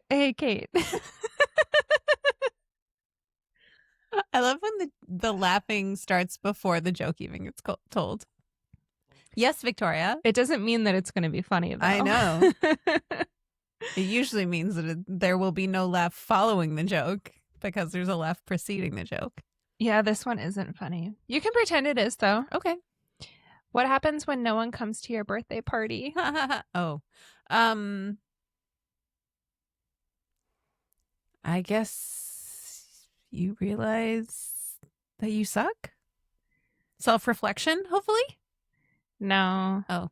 Hey, Kate. I love when the laughing starts before the joke even gets told. Yes, Victoria. It doesn't mean that it's going to be funny, though. I know. It usually means that there will be no laugh following the joke because there's a laugh preceding the joke. Yeah, this one isn't funny. You can pretend it is, though. Okay. What happens when no one comes to your birthday party? Oh. I guess you realize that you suck? Self-reflection, hopefully? No. Oh.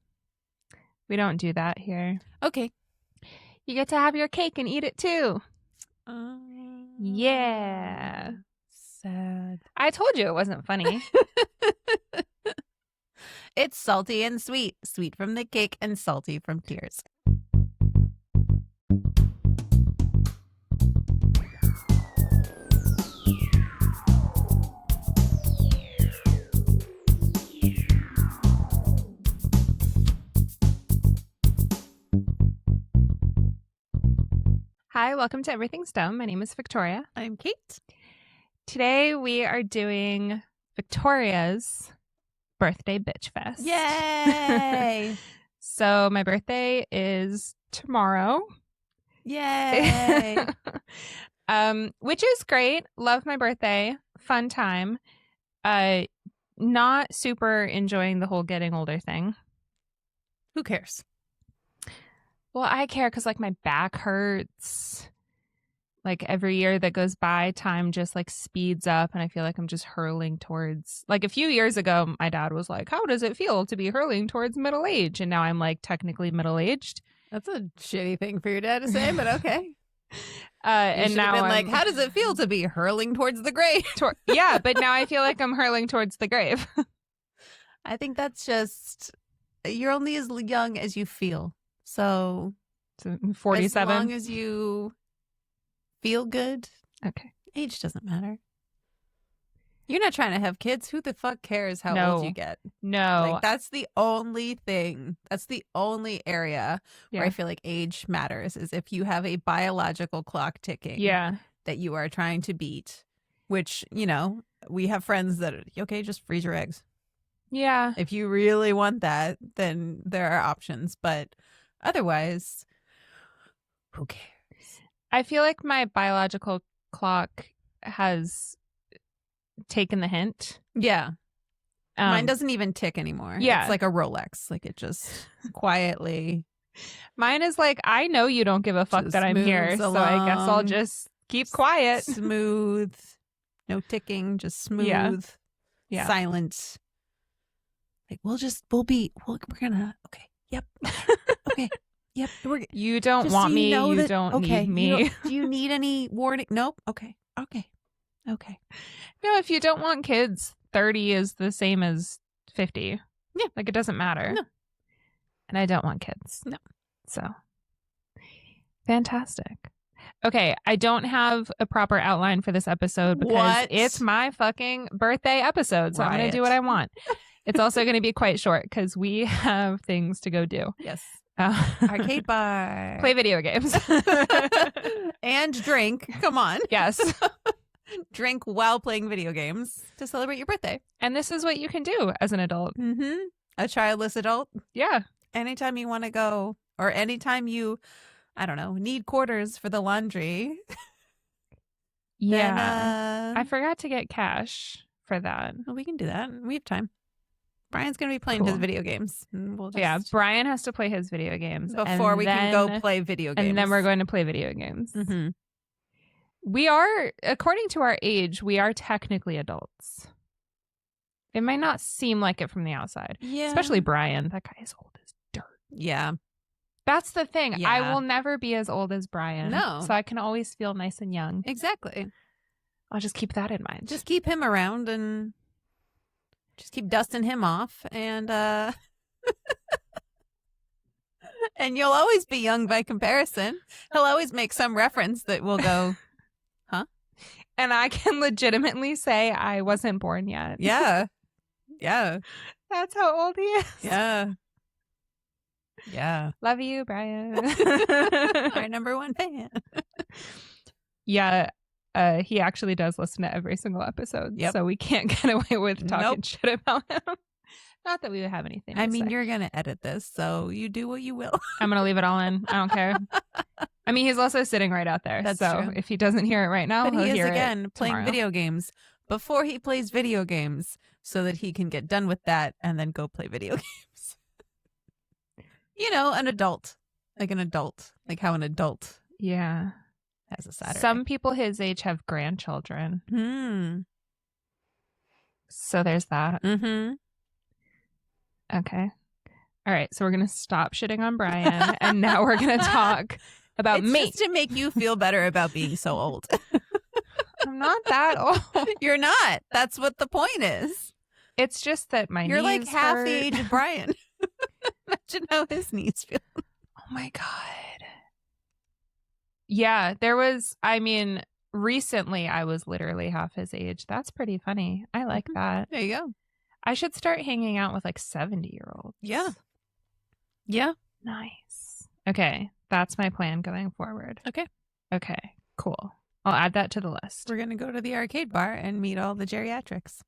We don't do that here. Okay. You get to have your cake and eat it too. Yeah. Sad. I told you it wasn't funny. It's salty and sweet. Sweet from the cake and salty from tears. Hi, welcome to Everything's Dumb. My name is Victoria. I'm Kate. Today we are doing Victoria's birthday bitch fest. Yay! So my birthday is tomorrow. Yay! Which is great. Love my birthday. Fun time. Not super enjoying the whole getting older thing. Who cares? Well, I care because like my back hurts. Like every year that goes by, time just like speeds up and I feel like I'm just hurling towards, like a few years ago, my dad was like, how does it feel to be hurling towards middle age? And now I'm like technically middle-aged. That's a shitty thing for your dad to say, but okay. And now been I'm like, how does it feel to be hurling towards the grave? Yeah, but now I feel like I'm hurling towards the grave. I think that's just, you're only as young as you feel. So 47. as long as you feel good, okay. Age doesn't matter. You're not trying to have kids. Who the fuck cares how old you get? No. Like, that's the only thing. That's the only area where I feel like age matters, is if you have a biological clock ticking that you are trying to beat, which, you know, we have friends that, okay, just freeze your eggs. Yeah. If you really want that, then there are options. But otherwise, who cares? I feel like my biological clock has taken the hint. Yeah. Mine doesn't even tick anymore. Yeah. It's like a Rolex. Like it just quietly. Mine is like, I know you don't give a fuck that I'm here. So I guess I'll just keep quiet. Smooth. No ticking. Just smooth. Yeah. Silent. Like we're gonna. Okay. Yep. Okay. Yep. You don't want me. You don't need me. Do you need any warning? Nope. Okay. No, if you don't want kids, 30 is the same as 50. Yeah. Like it doesn't matter. No. And I don't want kids. No. So fantastic. Okay. I don't have a proper outline for this episode because it's my fucking birthday episode. So I'm going to do what I want. It's also going to be quite short because we have things to go do. Yes. Arcade bar. Play video games. And drink. Come on. Yes. Drink while playing video games to celebrate your birthday. And this is what you can do as an adult. Mm-hmm. A childless adult. Yeah. Anytime you want to go, or anytime you, I don't know, need quarters for the laundry. Yeah. Then, I forgot to get cash for that. Well, we can do that. We have time. Brian's going to be playing his video games. Yeah, Brian has to play his video games. Before we can go play video games. And then we're going to play video games. Mm-hmm. We are, according to our age, we are technically adults. It might not seem like it from the outside. Yeah. Especially Brian. That guy is old as dirt. Yeah. That's the thing. Yeah. I will never be as old as Brian. No. So I can always feel nice and young. Exactly. I'll just keep that in mind. Just keep him around and just keep dusting him off, and and you'll always be young by comparison. He'll always make some reference that will go, huh? And I can legitimately say I wasn't born yet. Yeah. Yeah. That's how old he is. Yeah. Yeah. Love you, Brian. Our number one fan. Yeah. He actually does listen to every single episode. Yep. So we can't get away with talking shit about him. Not that we would have anything to say. You're going to edit this, so you do what you will. I'm going to leave it all in. I don't care. I mean, he's also sitting right out there. That's so true. if he doesn't hear it right now, but he'll he is hear again it playing tomorrow. video games before he plays video games so that he can get done with that and then go play video games. An adult. Like how an adult has a Saturday. Some people his age have grandchildren. So there's that. Okay. All right. So we're going to stop shitting on Brian. And now we're going to talk about me. Just to make you feel better about being so old. I'm not that old. You're not. That's what the point is. It's just that my You're knees like half hurt. the age of Brian. Imagine how his knees feel. Oh my God. Yeah, recently I was literally half his age. That's pretty funny. I like that. There you go. I should start hanging out with like 70-year-olds. Yeah. Yeah. Nice. Okay. That's my plan going forward. Okay. Cool. I'll add that to the list. We're going to go to the arcade bar and meet all the geriatrics.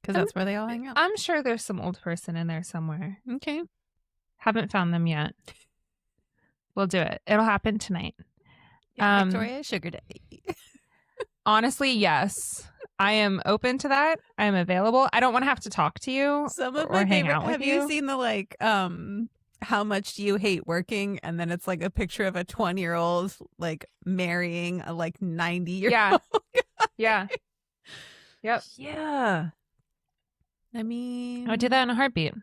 Because that's where they all hang out. I'm sure there's some old person in there somewhere. Okay. Haven't found them yet. We'll do it. It'll happen tonight. Yeah, Victoria Sugar Daddy. Honestly, yes. I am open to that. I am available. I don't want to have to talk to you or hang out with you. Have you seen the how much do you hate working? And then it's like a picture of a 20-year-old like marrying a like 90-year-old. Yeah. Yep. Yeah. I mean, I would do that in a heartbeat.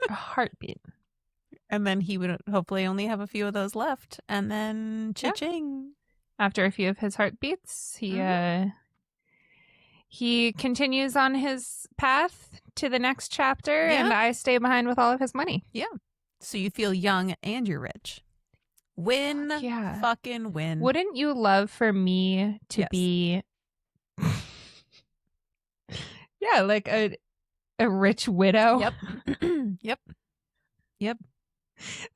A heartbeat. And then he would hopefully only have a few of those left. And then cha-ching. After a few of his heartbeats, he continues on his path to the next chapter, and I stay behind with all of his money. Yeah. So you feel young and you're rich. Win. Yeah. Fucking win. Wouldn't you love for me to be like a rich widow? Yep. Yep.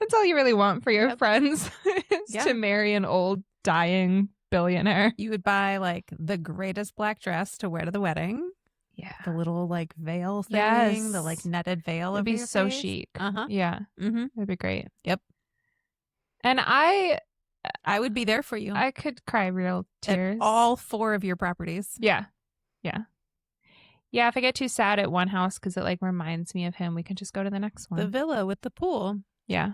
That's all you really want for your friends is to marry an old dying billionaire. You would buy like the greatest black dress to wear to the wedding. Yeah. The little like veil thing, the like netted veil. It'd be so face. chic. Uh-huh. Yeah. It'd be great. Yep. And I would be there for you. I could cry real tears. At all 4 of your properties. Yeah. Yeah. Yeah, if I get too sad at one house because it like reminds me of him, we can just go to the next one. The villa with the pool. Yeah.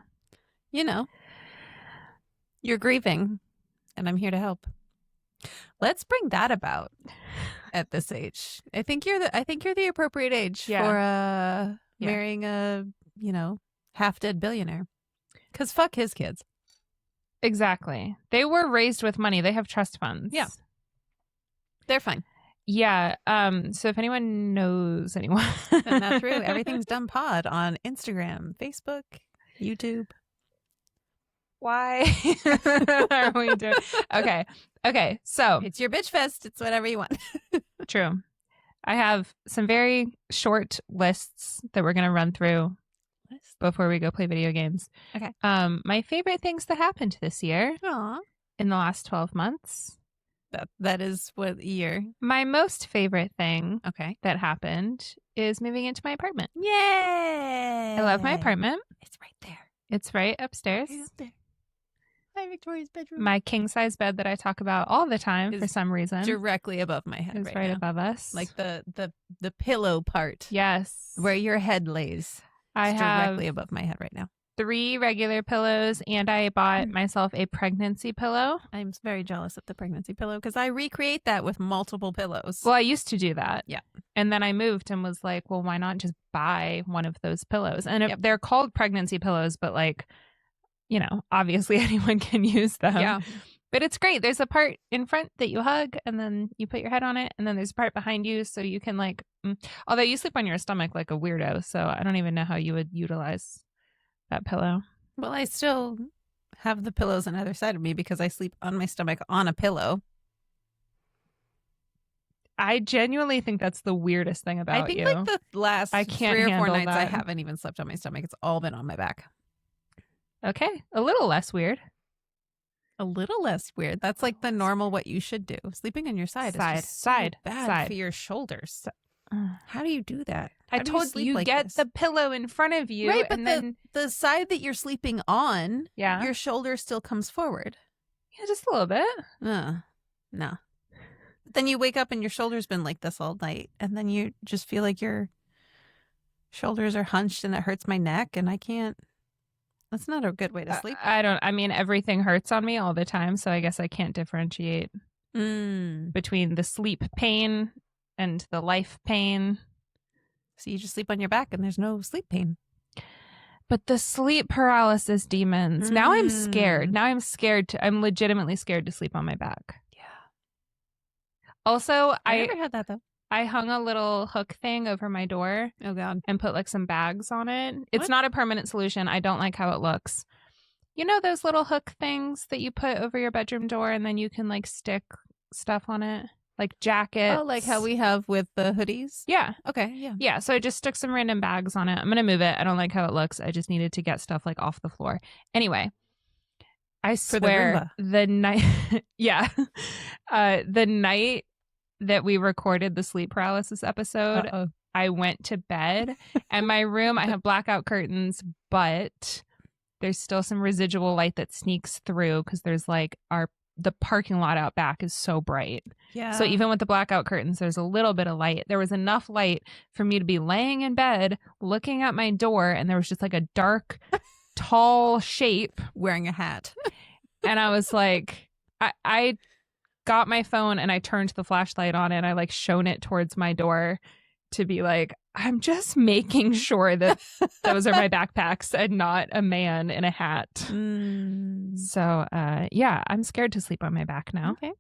You're grieving, and I'm here to help. Let's bring that about at this age. I think you're the appropriate age for marrying a, half-dead billionaire. Because fuck his kids. Exactly. They were raised with money. They have trust funds. Yeah. They're fine. Yeah. So if anyone knows anyone. Send that through. Everything's Done Pod on Instagram, Facebook, YouTube. Why are we doing? Okay. So it's your bitch fest. It's whatever you want. True. I have some very short lists that we're going to run through before we go play video games. Okay. My favorite things that happened this year in the last 12 months. That is what year? My most favorite thing that happened is moving into my apartment. Yay! I love my apartment. It's right there. It's right upstairs. Right up there. Hi, Victoria's bedroom. My king-size bed that I talk about all the time for some reason. Directly above my head is right above us. Like the pillow part. Yes. Where your head lays. I have directly above my head right now. 3 regular pillows, and I bought myself a pregnancy pillow. I'm very jealous of the pregnancy pillow because I recreate that with multiple pillows. Well, I used to do that. Yeah. And then I moved and was like, well, why not just buy one of those pillows? And they're called pregnancy pillows, but like, obviously anyone can use them. Yeah. But it's great. There's a part in front that you hug and then you put your head on it. And then there's a part behind you so you can like, although you sleep on your stomach like a weirdo. So I don't even know how you would utilize that pillow. Well, I still have the pillows on either side of me because I sleep on my stomach on a pillow. I genuinely think that's the weirdest thing about you. I think like the last I can't 3 or 4 nights that. I haven't even slept on my stomach. It's all been on my back. Okay. A little less weird. A little less weird. That's like the normal what you should do. Sleeping on your side is just so bad for your shoulders. How do you do that? I told you get the pillow in front of you. Right, but then the side that you're sleeping on, yeah, your shoulder still comes forward. Yeah, just a little bit. No. Then you wake up and your shoulder's been like this all night. And then you just feel like your shoulders are hunched and it hurts my neck and I can't. That's not a good way to sleep. I mean, everything hurts on me all the time. So I guess I can't differentiate between the sleep pain and the life pain. So you just sleep on your back and there's no sleep pain. But the sleep paralysis demons. Now I'm scared. I'm legitimately scared to sleep on my back. Yeah. Also, I never had that though. I hung a little hook thing over my door. Oh, God. And put like some bags on it. It's not a permanent solution. I don't like how it looks. You know those little hook things that you put over your bedroom door and then you can like stick stuff on it? Like jackets. Oh, like how we have with the hoodies? Yeah. Okay, yeah. Yeah, so I just stuck some random bags on it. I'm going to move it. I don't like how it looks. I just needed to get stuff like off the floor. Anyway, I swear the night... yeah. The night that we recorded the sleep paralysis episode, I went to bed and my room, I have blackout curtains, but there's still some residual light that sneaks through because there's like the parking lot out back is so bright. Yeah. So even with the blackout curtains, there's a little bit of light. There was enough light for me to be laying in bed, looking at my door, and there was just like a dark, tall shape wearing a hat. And I was like, I got my phone and I turned the flashlight on and I like shone it towards my door to be like, I'm just making sure that those are my backpacks and not a man in a hat. So, yeah, I'm scared to sleep on my back now. Okay.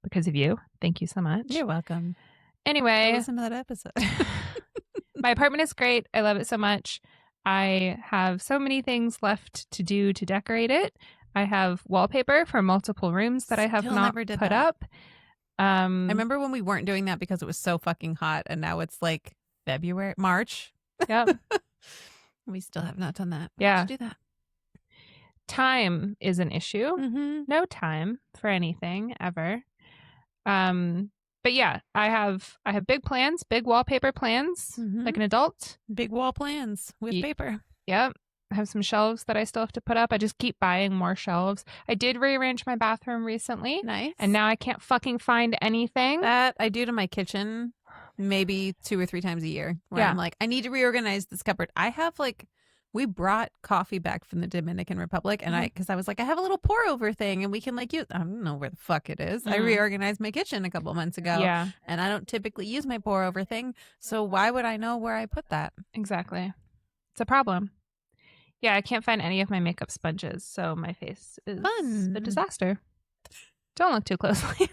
Because of you. Thank you so much. You're welcome. Anyway. Listen to that episode. My apartment is great. I love it so much. I have so many things left to do to decorate it. I have wallpaper for multiple rooms that I have not put up. I remember when we weren't doing that because it was so fucking hot, and now it's like March. Yep. We still have not done that. Yeah. Do that. Time is an issue. No time for anything ever. But yeah, I have big plans, big wallpaper plans, like an adult. Big wall plans with paper. Yep. I have some shelves that I still have to put up. I just keep buying more shelves. I did rearrange my bathroom recently. Nice. And now I can't fucking find anything. That I do to my kitchen maybe 2 or 3 times a year where I'm like, I need to reorganize this cupboard. I have like, we brought coffee back from the Dominican Republic and because I was like, I have a little pour over thing and we can like use, I don't know where the fuck it is. I reorganized my kitchen a couple months ago. Yeah. And I don't typically use my pour over thing. So why would I know where I put that? Exactly. It's a problem. Yeah, I can't find any of my makeup sponges, so my face is a disaster. Don't look too closely.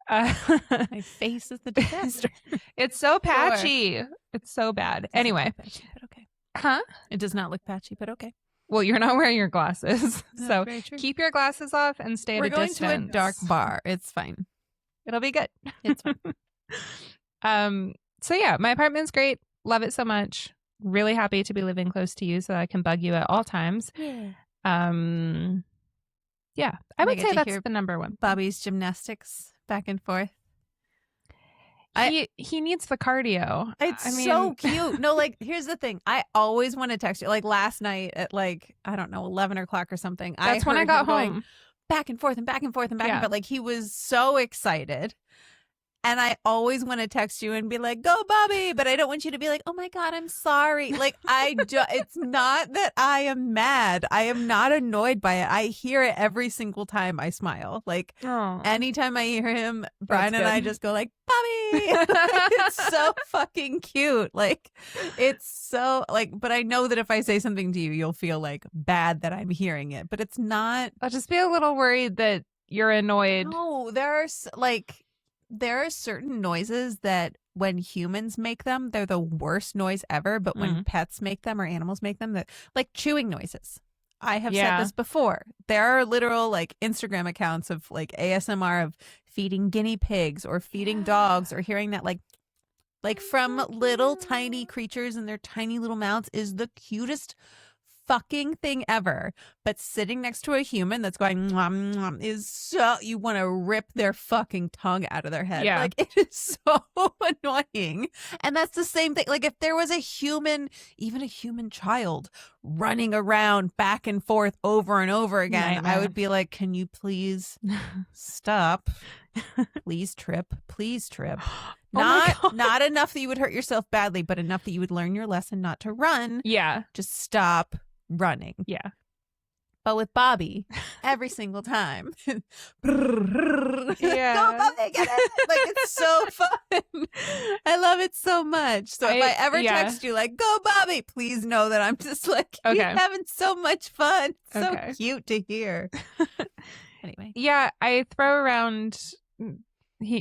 My face is the disaster. It's so patchy. Sure. It's so bad. Anyway. Patchy, but okay. Huh? It does not look patchy, but okay. Well, you're not wearing your glasses, so very keep your glasses off and stay at a distance. We're going to a dark bar. It's fine. It'll be good. It's fine. So yeah, my apartment's great. Love it so much. Really happy to be living close to you so that I can bug you at all times. Yeah. Yeah, I would say that's the number one. Bobby's gymnastics back and forth. He needs the cardio. It's so cute. No, like, here's the thing. I always want to text you. Like last night at like, I don't know, 11 o'clock or something. That's when I got home. Back and forth and back and forth and back and forth. Like he was so excited. And I always want to text you and be like, go, Bobby. But I don't want you to be like, oh, my God, I'm sorry. Like, it's not that I am mad. I am not annoyed by it. I hear it every single time I smile. Like, anytime I hear him, Brian and I just go like, Bobby. It's so fucking cute. Like, it's so like, but I know that if I say something to you, you'll feel like bad that I'm hearing it. But it's not. I'll just be a little worried that you're annoyed. No, there are certain noises that when humans make them, they're the worst noise ever. But when pets make them or animals make them, they're like chewing noises. I have said this before. There are literal like Instagram accounts of like ASMR of feeding guinea pigs or feeding dogs, or hearing that like from little tiny creatures in their tiny little mouths is the cutest fucking thing ever. But sitting next to a human that's going mwah, mwah, is so, you want to rip their fucking tongue out of their head. Yeah. Like, it is so annoying. And that's the same thing. Like, if there was a human, even a human child running around back and forth over and over again, Nightmare. I would be like, can you please stop? Please trip. Please trip. Not enough that you would hurt yourself badly, but enough that you would learn your lesson not to run. Yeah. Just stop running. Yeah. But with Bobby, every single time. Yeah. Go Bobby, get it. Like, it's so fun. I love it so much. So if I ever text you like, go Bobby, please know that I'm just like, you're having so much fun. So cute to hear. Anyway. Yeah, I throw around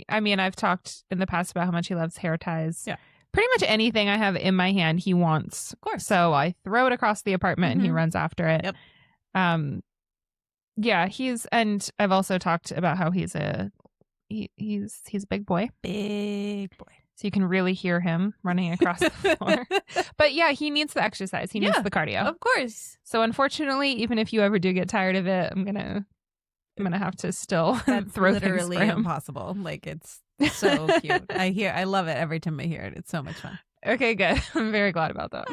I've talked in the past about how much he loves hair ties. Yeah. Pretty much anything I have in my hand, he wants. Of course. So I throw it across the apartment and he runs after it. Yep. Yeah, and I've also talked about how he's a big boy. Big boy. So you can really hear him running across the floor. But yeah, he needs the exercise. He needs the cardio. Of course. So unfortunately, even if you ever do get tired of it, I'm gonna have to still throw literally things for him. Impossible. Like, it's so cute. I love it every time I hear it. It's so much fun. Okay, good. I'm very glad about that.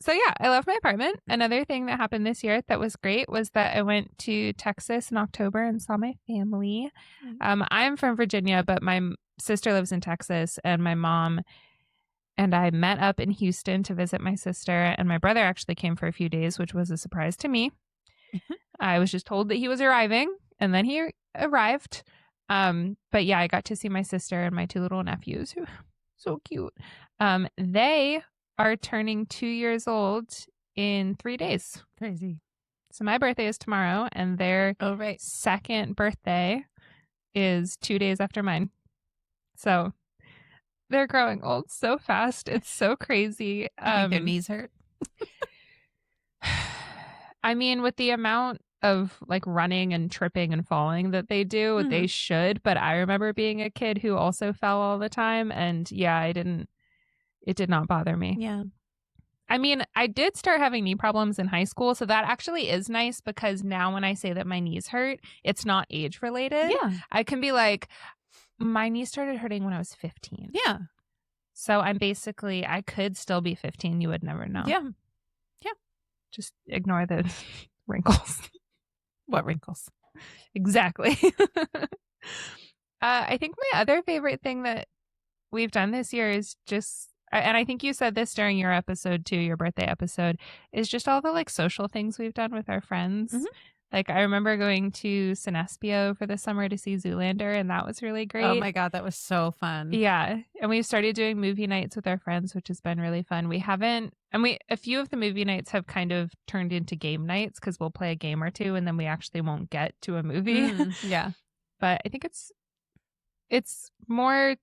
So yeah, I love my apartment. Another thing that happened this year that was great was that I went to Texas in October and saw my family. I'm from Virginia, but my sister lives in Texas, and my mom and I met up in Houston to visit my sister, and my brother actually came for a few days, which was a surprise to me. I was just told that he was arriving, and then he arrived. But yeah, I got to see my sister and my two little nephews, who are so cute. They are turning 2 years old in 3 days. Crazy. So my birthday is tomorrow, and their second birthday is 2 days after mine. So they're growing old so fast. It's so crazy. I think their knees hurt. I mean, with the amount of like running and tripping and falling that they do, they should. But I remember being a kid who also fell all the time. And yeah, it did not bother me. Yeah. I mean, I did start having knee problems in high school. So that actually is nice, because now when I say that my knees hurt, it's not age related. Yeah. I can be like, my knees started hurting when I was 15. Yeah. So I could still be 15. You would never know. Yeah. Yeah. Just ignore the wrinkles. What wrinkles? Exactly. I think my other favorite thing that we've done this year is just, and I think you said this during your episode too, your birthday episode, is just all the like social things we've done with our friends. Like, I remember going to Cinespio for the summer to see Zoolander, and that was really great. Oh my God, that was so fun. Yeah. And we've started doing movie nights with our friends, which has been really fun. A few of the movie nights have kind of turned into game nights, because we'll play a game or two and then we actually won't get to a movie. Yeah. But I think it's more,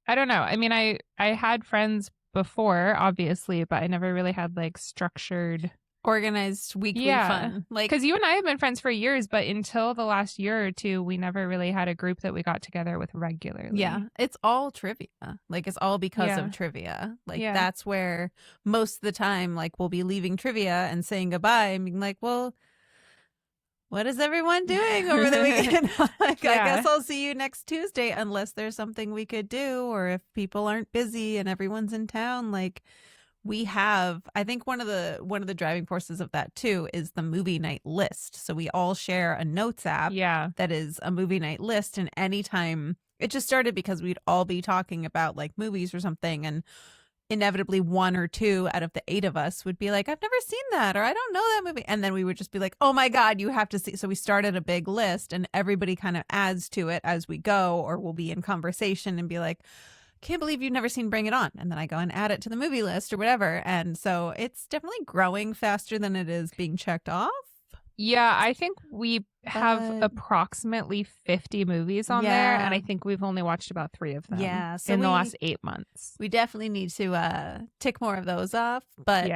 I don't know. I mean, I had friends before, obviously, but I never really had like structured, organized weekly fun. Like, because you and I have been friends for years, but until the last year or two, we never really had a group that we got together with regularly. Yeah, it's all trivia. Like, it's all because of trivia. Like, that's where most of the time, like, we'll be leaving trivia and saying goodbye and being like, well, what is everyone doing over the weekend? I guess I'll see you next Tuesday, unless there's something we could do, or if people aren't busy and everyone's in town. Like, we have, I think one of the driving forces of that too is the movie night list. So we all share a notes app that is a movie night list. And anytime, it just started because we'd all be talking about like movies or something, and inevitably one or two out of the 8 of us would be like, I've never seen that, or I don't know that movie. And then we would just be like, oh my God, you have to see. So we started a big list, and everybody kind of adds to it as we go, or we'll be in conversation and be like, can't believe you've never seen Bring It On. And then I go and add it to the movie list or whatever. And so it's definitely growing faster than it is being checked off. Yeah, I think we have approximately 50 movies on there, and I think we've only watched about 3 of them in the last 8 months. We definitely need to tick more of those off, but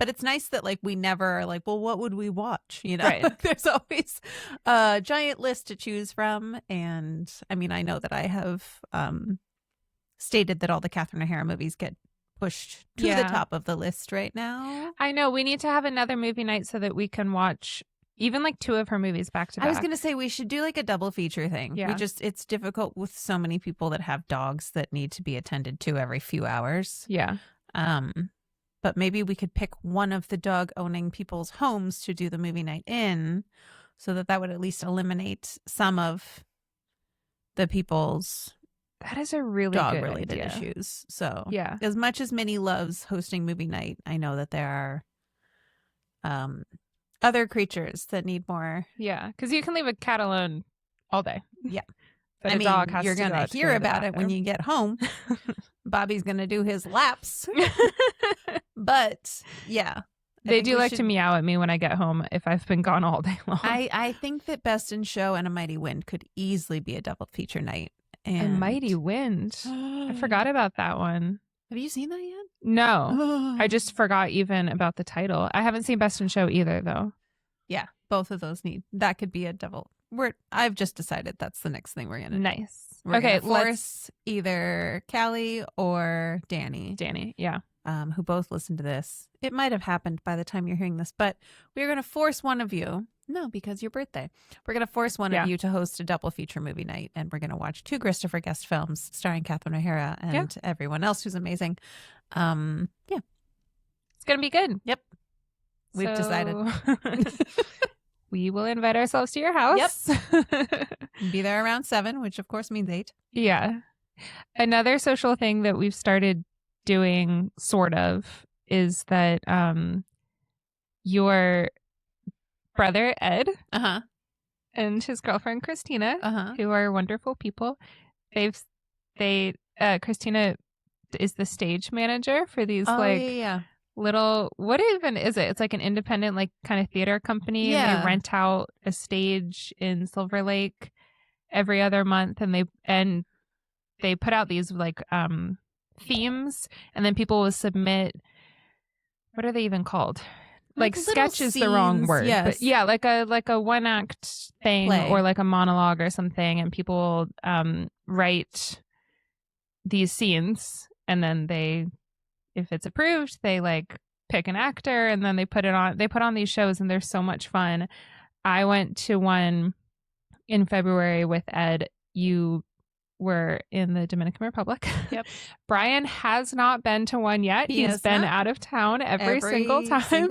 it's nice that like we never are like, well, what would we watch? You know, right. There's always a giant list to choose from, and I mean, I know that I have stated that all the Catherine O'Hara movies get pushed to the top of the list right now. I know. We need to have another movie night so that we can watch even like 2 of her movies back to back. I was going to say we should do like a double feature thing. Yeah. It's difficult with so many people that have dogs that need to be attended to every few hours. Yeah. But maybe we could pick one of the dog owning people's homes to do the movie night in, so that would at least eliminate some of the people's that is a really dog good related idea. issues. So yeah, as much as Minnie loves hosting movie night, I know that there are other creatures that need more. Yeah, because you can leave a cat alone all day. Yeah, but a dog has you're gonna hear about it when you get home. Bobby's gonna do his laps, but yeah. They do like to meow at me when I get home if I've been gone all day long. I think that Best in Show and A Mighty Wind could easily be a double feature night. And A Mighty Wind. I forgot about that one. Have you seen that yet? No. I just forgot even about the title. I haven't seen Best in Show either, though. Yeah, both of those that could be a double. I've just decided that's the next thing we're going to do. Nice. We're going to force either Callie or Danny. Danny, yeah. Who both listen to this. It might have happened by the time you're hearing this, but we're going to force one of you. No, because your birthday. We're going to force one of you to host a double feature movie night, and we're going to watch 2 Christopher Guest films starring Catherine O'Hara and everyone else who's amazing. It's going to be good. Yep. We've decided. We will invite ourselves to your house. Yep. Be there around 7, which of course means 8. Yeah. Another social thing that we've started doing, sort of, is that your brother Ed and his girlfriend Christina, who are wonderful people, Christina is the stage manager for these little, what even is it? It's like an independent like kind of theater company. Yeah. And they rent out a stage in Silver Lake every other month, and they put out these like themes, and then people will submit, what are they even called? Like sketch is the wrong word. Yes. But yeah, like a one act thing or like a monologue or something, and people write these scenes, and then if it's approved, they like pick an actor, and then they put on these shows, and they're so much fun. I went to one in February with Ed. You were in the Dominican Republic. Yep. Brian has not been to one yet. He's been out of town every single time.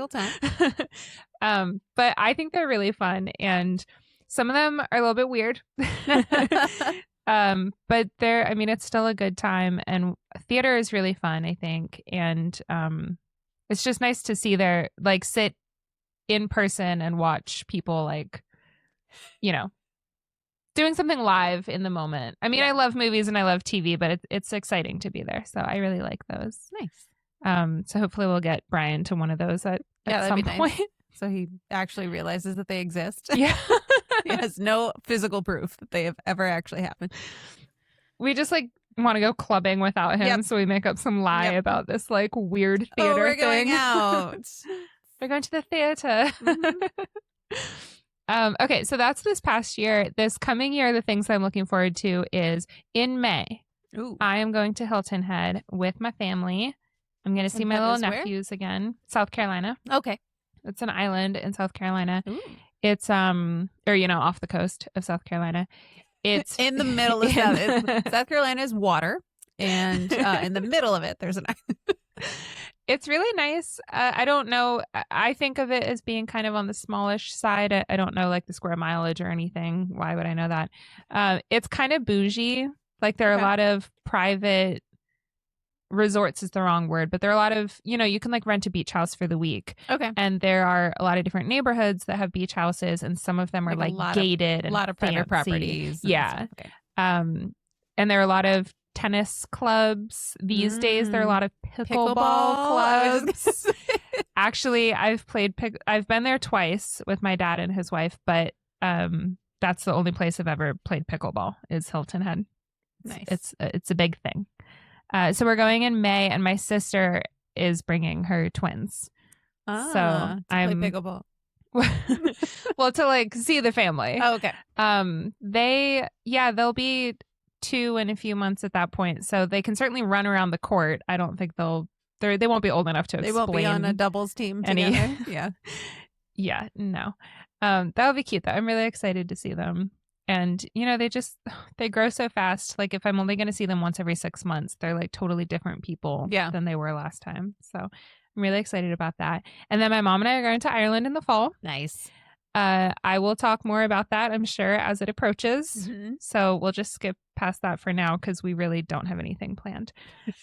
But I think they're really fun, and some of them are a little bit weird. But it's still a good time, and theater is really fun, I think. And it's just nice to see sit in person and watch people doing something live in the moment. I mean, I love movies and I love TV, but it's exciting to be there. So I really like those. Nice. So hopefully we'll get Brian to one of those at some point. Nice. So he actually realizes that they exist. Yeah. He has no physical proof that they have ever actually happened. We just want to go clubbing without him. Yep. So we make up some lie about this weird theater we're thing. Going out. We're going to the theater. Mm-hmm. Okay, so that's this past year. This coming year, the things I'm looking forward to is in May. Ooh. I am going to Hilton Head with my family. I'm going to see my little nephews again. South Carolina. Okay. It's an island in South Carolina. Ooh. It's off the coast of South Carolina. It's in the middle of South Carolina is water, and in the middle of it there's an island. It's really nice. I don't know. I think of it as being kind of on the smallish side. I don't know the square mileage or anything. Why would I know that? It's kind of bougie. There are a lot of private resorts is the wrong word, but there are a lot of, you can rent a beach house for the week. Okay. And there are a lot of different neighborhoods that have beach houses, and some of them are gated and a lot of private properties. Yeah. Okay. And there are a lot of tennis clubs these days. There are a lot of pickleball clubs. Actually, I've been there twice with my dad and his wife, but that's the only place I've ever played pickleball is Hilton Head. Nice. It's a big thing. So we're going in May, and my sister is bringing her twins. So I'm play pickleball. Well, to like see the family. Oh, okay. They'll be 2 in a few months at that point, so they can certainly run around the court. I don't think they won't be old enough to explain. They won't be on a doubles team together. Yeah, no. That'll be cute though. I'm really excited to see them. And they grow so fast. Like if I'm only going to see them once every 6 months, they're like totally different people than they were last time. So I'm really excited about that. And then my mom and I are going to Ireland in the fall. Nice. I will talk more about that, I'm sure, as it approaches. Mm-hmm. So we'll just skip past that for now because we really don't have anything planned.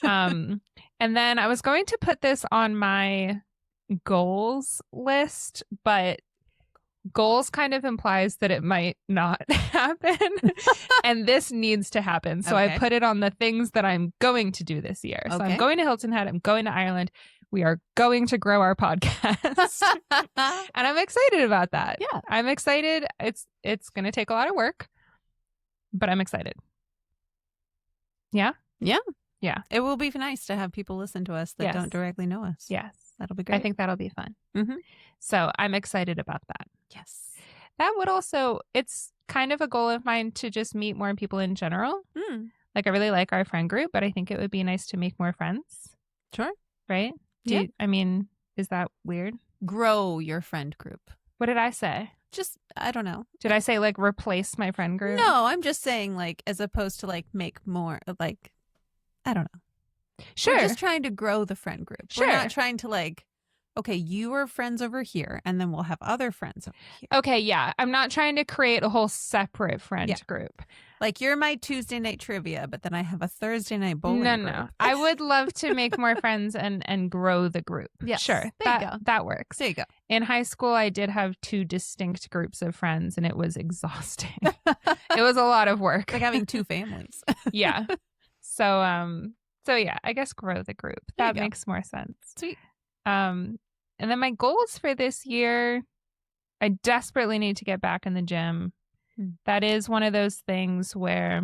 And then I was going to put this on my goals list, but goals kind of implies that it might not happen. And this needs to happen. So I put it on the things that I'm going to do this year. So I'm going to Hilton Head. I'm going to Ireland. We are going to grow our podcast. And I'm excited about that. Yeah. I'm excited. It's going to take a lot of work, but I'm excited. Yeah? Yeah. Yeah. It will be nice to have people listen to us that don't directly know us. Yes. That'll be great. I think that'll be fun. Mm-hmm. So I'm excited about that. Yes. That would also, it's kind of a goal of mine to just meet more people in general. Like I really like our friend group, but I think it would be nice to make more friends. Sure. Right? Is that weird? Grow your friend group. What did I say? Just, I don't know. Did I say like replace my friend group? No, I'm just saying like as opposed to like make more, like, I don't know. Sure. We're just trying to grow the friend group. Sure. We're not trying to like, okay, you are friends over here, and then we'll have other friends over here. Okay, yeah. I'm not trying to create a whole separate friend group. Like, you're my Tuesday night trivia, but then I have a Thursday night bowling group. No. I would love to make more friends and grow the group. Yes. Sure. There you go. That works. There you go. In high school, I did have 2 distinct groups of friends, and it was exhausting. It was a lot of work. Like having 2 families. Yeah. So yeah, I guess grow the group. That makes more sense. Sweet. And then my goals for this year, I desperately need to get back in the gym. That is one of those things where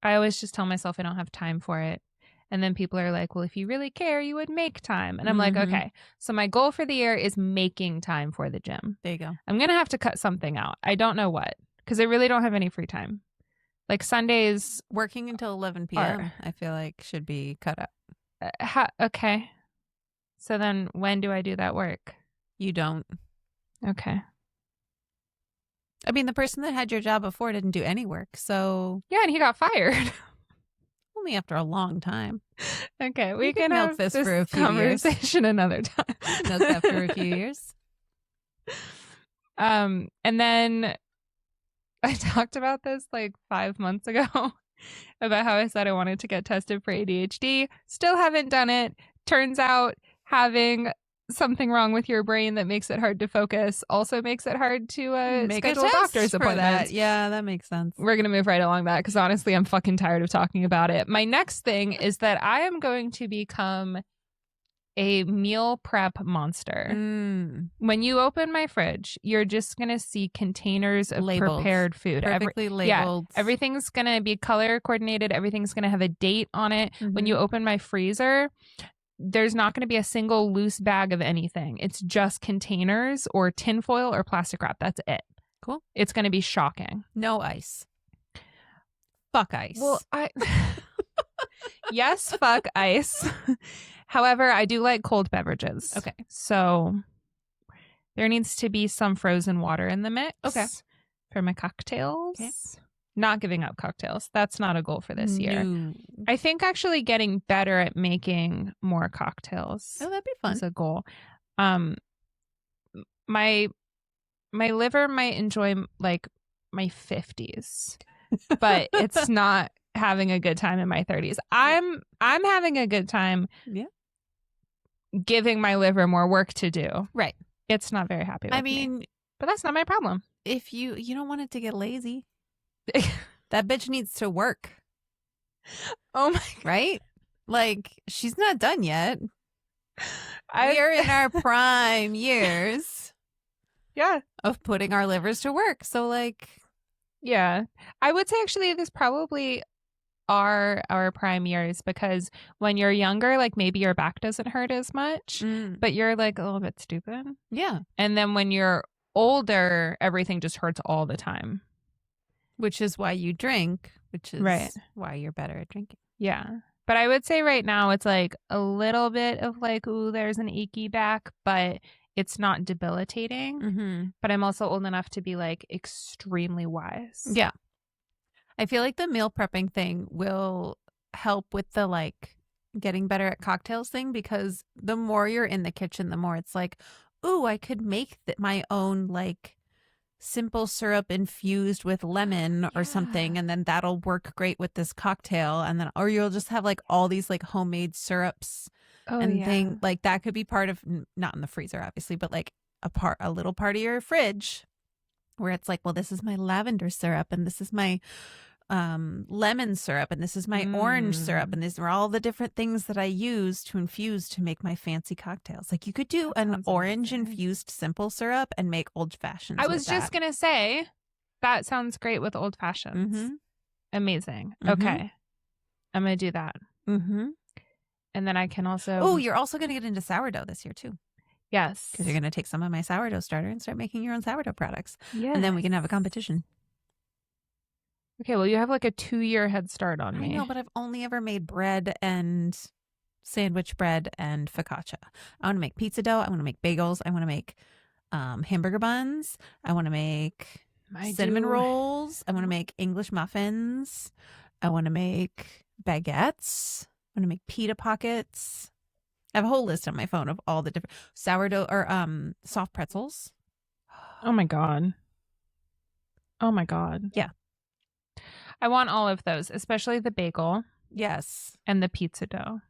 I always just tell myself I don't have time for it. And then people are like, well, if you really care, you would make time. And I'm like, okay. So my goal for the year is making time for the gym. There you go. I'm going to have to cut something out. I don't know what, because I really don't have any free time. Like Sundays. Working until 11 p.m. I feel like should be cut out. Okay. So then when do I do that work? You don't. Okay. I mean, the person that had your job before didn't do any work, so... Yeah, and he got fired. Only after a long time. Okay, we can have this for a few conversation years. Another time. Milk after a few years. And then I talked about this like 5 months ago about how I said I wanted to get tested for ADHD. Still haven't done it. Turns out having something wrong with your brain that makes it hard to focus also makes it hard to schedule a doctor's appointment. Yeah, that makes sense. We're going to move right along that because honestly, I'm fucking tired of talking about it. My next thing is that I am going to become a meal prep monster. When you open my fridge, you're just going to see containers of prepared food. Perfectly labeled. Yeah, everything's going to be color coordinated. Everything's going to have a date on it. When you open my freezer, there's not going to be a single loose bag of anything. It's just containers or tinfoil or plastic wrap. That's it. Cool. It's going to be shocking. No ice. Fuck ice. Well, yes, fuck ice. However, I do like cold beverages. Okay. So there needs to be some frozen water in the mix. Okay. For my cocktails. Okay. Not giving up cocktails. That's not a goal for this year. No. I think actually getting better at making more cocktails. Oh, that'd be fun. Is a goal. My liver might enjoy like my 50s, but it's not having a good time in my 30s. I'm having a good time. Yeah. Giving my liver more work to do. Right. It's not very happy with me. But that's not my problem. If you don't want it to get lazy. That bitch needs to work. Oh my God. Right? Like, she's not done yet. We are in our prime years. Yeah. Of putting our livers to work. So like, yeah, I would say actually this probably are our prime years, because when you're younger, like maybe your back doesn't hurt as much, but you're like a little bit stupid. Yeah. And then when you're older, everything just hurts all the time. Which is why you drink, which is why you're better at drinking. Yeah. But I would say right now it's like a little bit of like, ooh, there's an achy back, but it's not debilitating. But I'm also old enough to be like extremely wise. Yeah. I feel like the meal prepping thing will help with the like getting better at cocktails thing, because the more you're in the kitchen, the more it's like, ooh, I could make my own like simple syrup infused with lemon or something, and then that'll work great with this cocktail. And then, or you'll just have like all these like homemade syrups thing like that could be part of, not in the freezer obviously, but like a little part of your fridge where it's like, well, this is my lavender syrup and this is my lemon syrup and this is my orange syrup, and these are all the different things that I use to infuse to make my fancy cocktails. Like you could do an orange infused simple syrup and make old fashions. I was just gonna say that sounds great with old fashions. Amazing. Okay, I'm gonna do that. And then I can also, oh, you're also gonna get into sourdough this year too. Yes, because you're gonna take some of my sourdough starter and start making your own sourdough products. And then we can have a competition. Okay, well, you have like a 2-year head start on me. I know, but I've only ever made bread and sandwich bread and focaccia. I want to make pizza dough. I want to make bagels. I want to make hamburger buns. I want to make cinnamon rolls. I want to make English muffins. I want to make baguettes. I want to make pita pockets. I have a whole list on my phone of all the different sourdough or soft pretzels. Oh my God. Oh my God. Yeah. I want all of those, especially the bagel. Yes. And the pizza dough.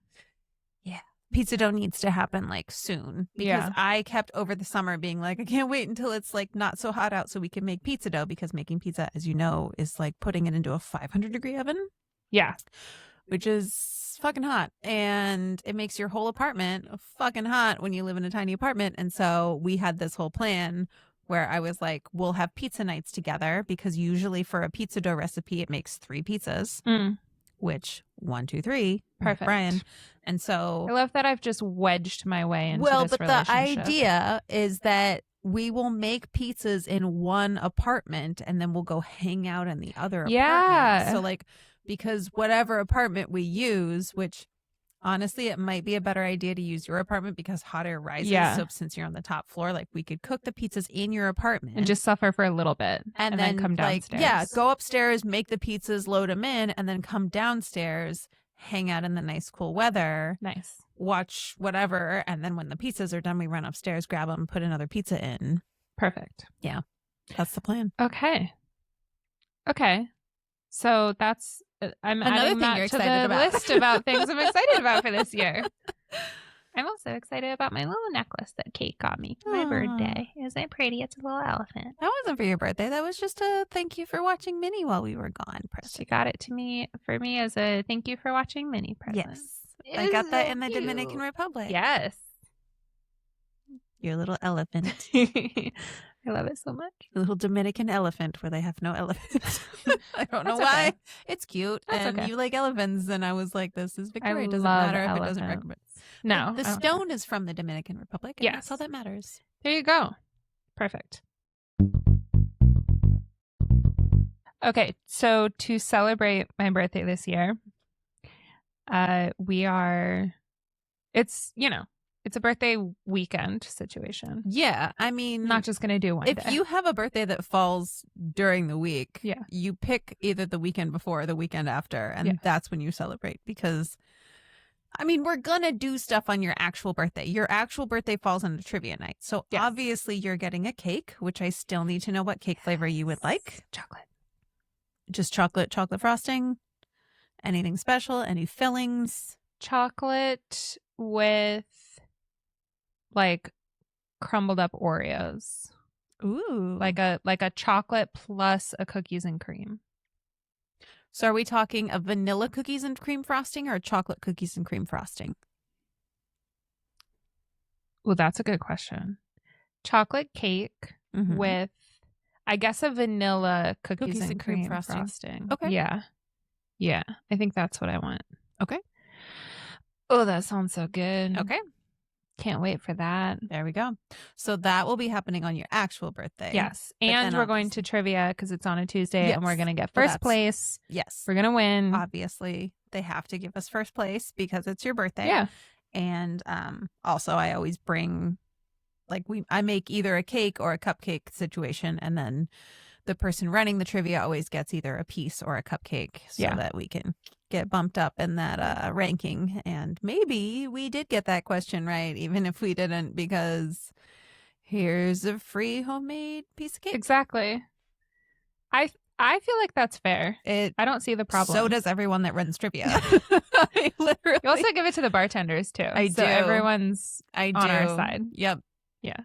Yeah. Pizza dough needs to happen like soon, because I kept over the summer being like, I can't wait until it's like not so hot out so we can make pizza dough, because making pizza, as you know, is like putting it into a 500-degree oven. Yeah. Which is fucking hot. And it makes your whole apartment fucking hot when you live in a tiny apartment. And so we had this whole plan where I was like, we'll have pizza nights together, because usually for a pizza dough recipe, it makes 3 pizzas, which 1, 2, 3. Perfect. Brian. And so I love that I've just wedged my way into this relationship. The idea is that we will make pizzas in one apartment and then we'll go hang out in the other apartment. So like, because whatever apartment we use, which honestly, it might be a better idea to use your apartment because hot air rises. So since you're on the top floor, like we could cook the pizzas in your apartment and just suffer for a little bit and then come downstairs. Yeah, go upstairs, make the pizzas, load them in, and then come downstairs, hang out in the nice cool weather. Nice. Watch whatever. And then when the pizzas are done, we run upstairs, grab them, put another pizza in. Perfect. Yeah, that's the plan. Okay. So that's, I'm adding that to the list about things I'm excited about for this year. I'm also excited about my little necklace that Kate got me for my birthday. Isn't it pretty? It's a little elephant. That wasn't for your birthday. That was just a thank you for watching Minnie while we were gone present. She got it for me as a thank you for watching Minnie present. Yes. I got that in the Dominican Republic. Yes. Your little elephant. I love it so much. A little Dominican elephant where they have no elephants. I don't know why. Okay. It's cute. And you like elephants. And I was like, this is Victoria. It doesn't matter if it doesn't recommend. No. The stone is from the Dominican Republic. And that's all that matters. There you go. Perfect. Okay. So to celebrate my birthday this year, it's a birthday weekend situation. Yeah. I mean, not just going to do one day. If you have a birthday that falls during the week, you pick either the weekend before or the weekend after. And that's when you celebrate, because, I mean, we're going to do stuff on your actual birthday. Your actual birthday falls on a trivia night. So obviously you're getting a cake, which I still need to know what cake flavor you would like. Chocolate. Just chocolate frosting. Anything special? Any fillings? Chocolate with like crumbled up Oreos. Ooh. Like a chocolate plus a cookies and cream. So are we talking a vanilla cookies and cream frosting or a chocolate cookies and cream frosting? Well, that's a good question. Chocolate cake with, I guess, a vanilla cookies and cream frosting. Okay. Yeah. Yeah. I think that's what I want. Okay. Oh, that sounds so good. Okay. Can't wait for that. There we go. So that will be happening on your actual birthday. Yes. And we're going to trivia because it's on a Tuesday and we're going to get first place. Yes. We're going to win. Obviously, they have to give us first place because it's your birthday. Yeah. And also, I always bring, like, I make either a cake or a cupcake situation. And then the person running the trivia always gets either a piece or a cupcake so that we can get bumped up in that ranking. And maybe we did get that question right, even if we didn't, because here's a free homemade piece of cake. Exactly. I feel like that's fair. I don't see the problem. So does everyone that runs trivia. Literally. You also give it to the bartenders too. I do. Everyone's on our side. Yep. Yeah.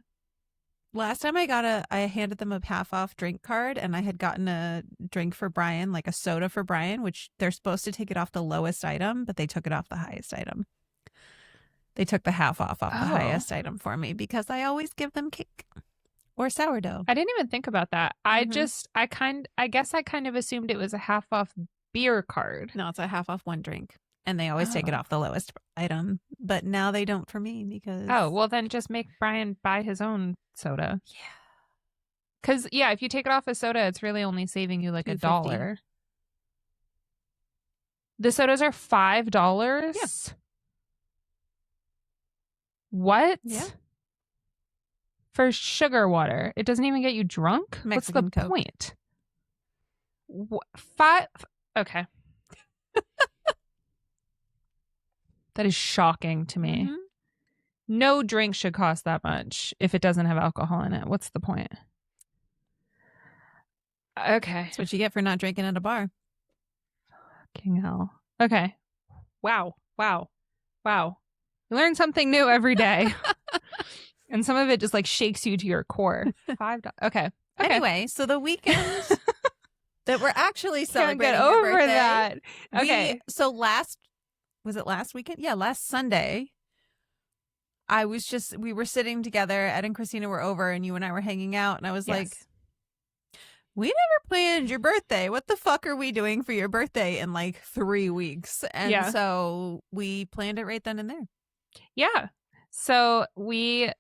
Last time I handed them a half off drink card, and I had gotten a drink for Brian, like a soda for Brian, which they're supposed to take it off the lowest item, but they took it off the highest item. They took the half off the highest item for me because I always give them cake or sourdough. I didn't even think about that. I guess I kind of assumed it was a half off beer card. No, it's a half off one drink. And they always take it off the lowest item. But now they don't for me because... Oh, well then just make Brian buy his own soda. Yeah. Because, if you take it off a soda, it's really only saving you like $1. The sodas are $5? Yeah. What? Yeah. For sugar water. It doesn't even get you drunk? Mexican What's the Coke. point? $5? Okay. That is shocking to me. Mm-hmm. No drink should cost that much if it doesn't have alcohol in it. What's the point? Okay. That's what you get for not drinking at a bar. Fucking hell. Okay. Wow. You learn something new every day. And some of it just like shakes you to your core. $5. Okay. Anyway, so the weekend that we're actually celebrating Can't get over your birthday, that. Okay. Was it last weekend? Yeah, last Sunday. We were sitting together. Ed and Christina were over, and you and I were hanging out. And I was like, we never planned your birthday. What the fuck are we doing for your birthday in like 3 weeks? And so we planned it right then and there. Yeah. So we're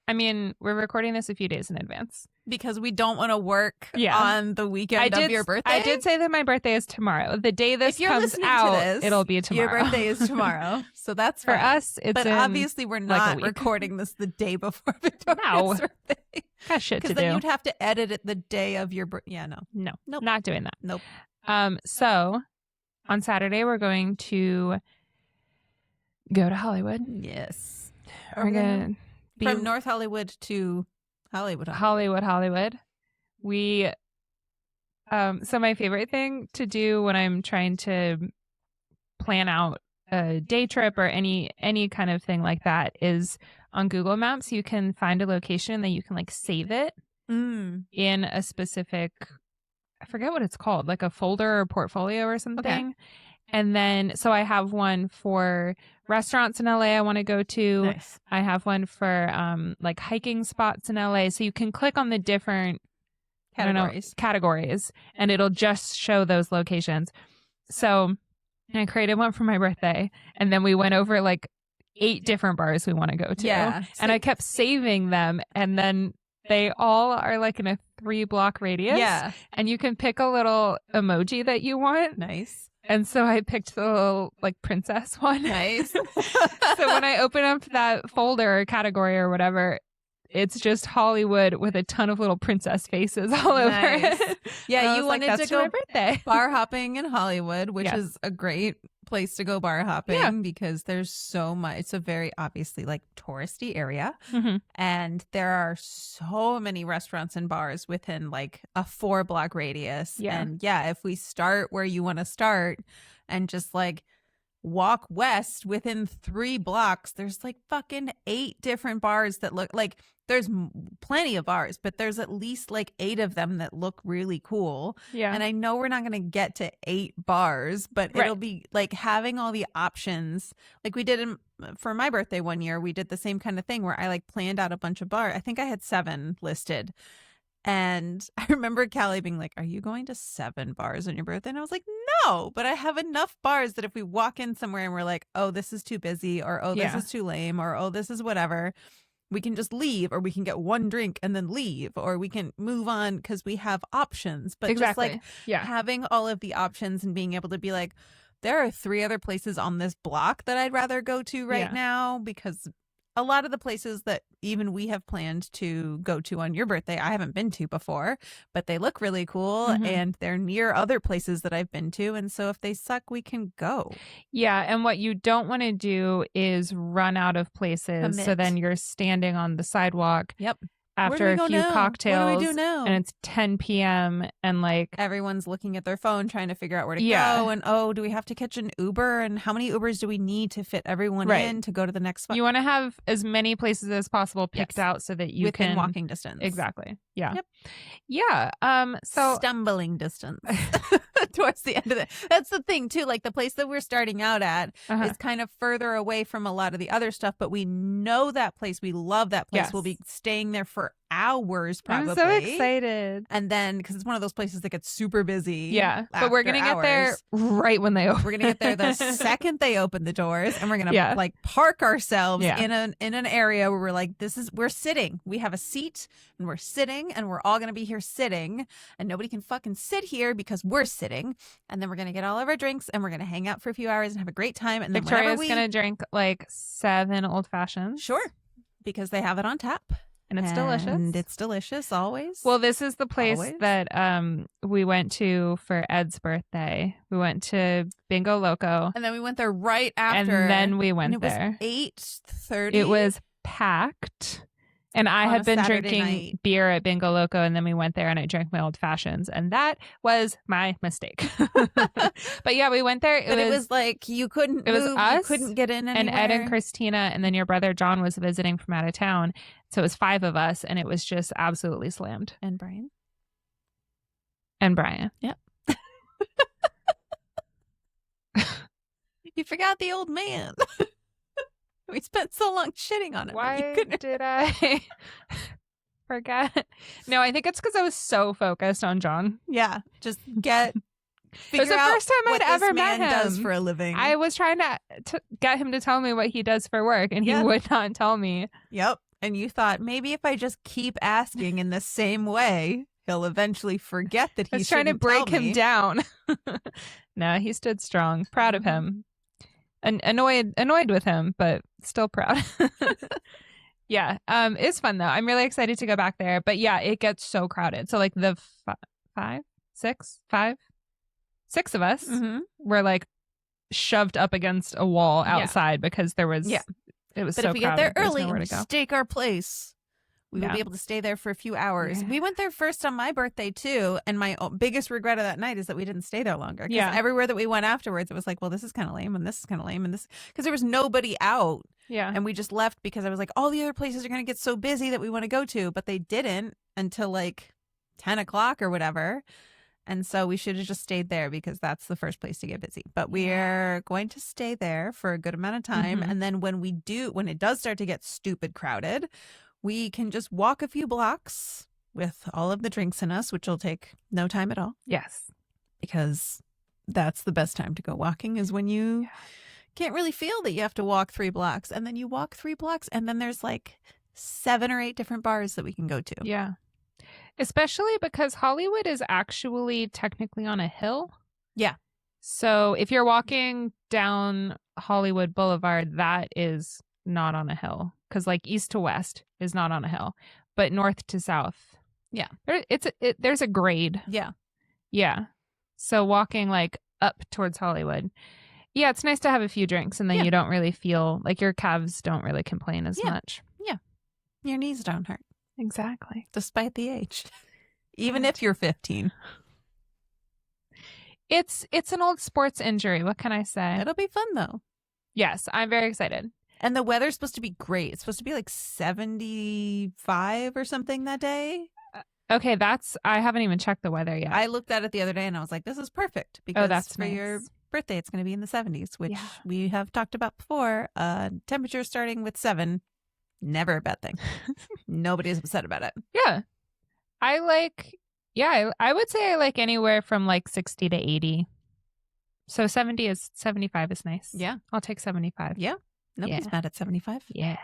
recording this a few days in advance. Because we don't want to work on the weekend of your birthday. I did say that my birthday is tomorrow. The day this comes out, it'll be tomorrow. Your birthday is tomorrow. So that's for fine. us. It's but obviously we're not recording this the day before Victoria's birthday. Got shit to do. Because then you'd have to edit it the day of your birthday. Yeah, no, not doing that. Nope. So on Saturday we're going to go to Hollywood. Yes. We're gonna be from North Hollywood to Hollywood. We so my favorite thing to do when I'm trying to plan out a day trip or any kind of thing like that is on Google Maps you can find a location that you can like save it in a specific, I forget what it's called, like a folder or portfolio or something. Okay. And then, so I have one for restaurants in LA I want to go to. Nice. I have one for like hiking spots in LA. So you can click on the different categories and it'll just show those locations. So I created one for my birthday and then we went over like 8 different bars we want to go to. Yeah. And I kept saving them and then they all are like in a 3-block radius. Yeah. And you can pick a little emoji that you want. Nice. And so I picked the little like princess one. Nice. So when I open up that folder or category or whatever, it's just Hollywood with a ton of little princess faces all over it. Yeah, you wanted to go my birthday. Bar hopping in Hollywood, which is a great place to go bar hopping because there's so much. It's a very obviously like touristy area. Mm-hmm. And there are so many restaurants and bars within like a 4-block radius. Yeah. And if we start where you want to start and just like walk west within 3 blocks. There's like fucking 8 different bars that look like there's plenty of bars, but there's at least like 8 of them that look really cool. Yeah. And I know we're not going to get to 8 bars, but it'll be like having all the options. Like we did for my birthday one year, we did the same kind of thing where I like planned out a bunch of bars. I think I had 7 listed. And I remember Callie being like, "Are you going to 7 bars on your birthday?" And I was like, "No, but I have enough bars that if we walk in somewhere and we're like, oh, this is too busy, or oh, this is too lame, or oh, this is whatever, we can just leave, or we can get one drink and then leave, or we can move on because we have options." But just like having all of the options and being able to be like, there are 3 other places on this block that I'd rather go to right now, because a lot of the places that even we have planned to go to on your birthday, I haven't been to before, but they look really cool and they're near other places that I've been to. And so if they suck, we can go. Yeah. And what you don't want to do is run out of places. So then you're standing on the sidewalk. Yep. After a few cocktails, what do we do now? And it's 10 p.m. and like everyone's looking at their phone trying to figure out where to go. And oh, do we have to catch an Uber? And how many Ubers do we need to fit everyone in to go to the next You want to have as many places as possible picked out so that you within walking distance. Exactly. Yeah. Yep. Yeah. So stumbling distance towards the end of it. That's the thing too. Like the place that we're starting out at is kind of further away from a lot of the other stuff, but we know that place. We love that place. We'll be staying there for hours probably. I'm so excited. And then because it's one of those places that gets super busy. Yeah. But we're gonna get there right when they open. We're gonna get there the second they open the doors, and we're gonna like park ourselves in an area where we're like, we're sitting. We have a seat and we're sitting, and we're all gonna be here sitting, and nobody can fucking sit here because we're sitting. And then we're gonna get all of our drinks and we're gonna hang out for a few hours and have a great time. And then Victoria's gonna drink like 7 old fashions. Sure. Because they have it on tap. And it's delicious. And it's delicious always. Well, this is the place that we went to for Ed's birthday. We went to Bingo Loco. And then we went there right after. And then we went there. It was 8:30. It was packed. And I had been drinking beer at Bingo Loco, and then we went there and I drank my old fashions. And that was my mistake. But yeah, we went there. It was like you couldn't It was move, us you couldn't get in anywhere. And Ed and Christina, and then your brother John was visiting from out of town. So it was 5 of us, and it was just absolutely slammed. And Brian. Yep. You forgot the old man. We spent so long shitting on him. Why did I forget? No, I think it's because I was so focused on John. Yeah, just it was the first time I'd ever met him. Does for a living. I was trying to get him to tell me what he does for work, and he would not tell me. Yep. And you thought maybe if I just keep asking in the same way, he'll eventually forget that he's trying to break him down. No, he stood strong. Proud of him. And annoyed with him, but still proud. Yeah. It's fun though. I'm really excited to go back there. But yeah, it gets so crowded. So like the 6 of us were like shoved up against a wall outside because there was it was but so if we crowded, get there early and stake our place, we will be able to stay there for a few hours. We went there first on my birthday too, and my biggest regret of that night is that we didn't stay there longer. Because everywhere that we went afterwards, it was like, well, this is kind of lame, and this is kind of lame, and this, because there was nobody out. Yeah, and we just left because I was like, all the other places are going to get so busy that we want to go to, but they didn't until like 10 o'clock or whatever. And so we should have just stayed there because that's the first place to get busy. But we're going to stay there for a good amount of time. And then when it does start to get stupid crowded, we can just walk a few blocks with all of the drinks in us, which will take no time at all. Yes. Because that's the best time to go walking, is when you can't really feel that you have to walk 3 blocks. And then you walk 3 blocks and then there's like 7 or 8 different bars that we can go to. Yeah. Especially because Hollywood is actually technically on a hill. Yeah. So if you're walking down Hollywood Boulevard, that is not on a hill. Because like east to west is not on a hill. But north to south. Yeah. There's a grade. Yeah. Yeah. So walking like up towards Hollywood. Yeah, it's nice to have a few drinks and then you don't really feel like your calves don't really complain as much. Yeah. Your knees don't hurt. Exactly. Despite the age. Even if you're 15. It's an old sports injury. What can I say? It'll be fun, though. Yes, I'm very excited. And the weather's supposed to be great. It's supposed to be like 75 or something that day. Okay, I haven't even checked the weather yet. I looked at it the other day and I was like, this is perfect because that's for nice. your birthday, it's going to be in the 70s, which we have talked about before. Temperature starting with 7, never a bad thing. Nobody's upset about it. Yeah. I would say I like anywhere from like 60 to 80. So 75 is nice. Yeah. I'll take 75. Yeah. Nobody's mad at 75. Yeah.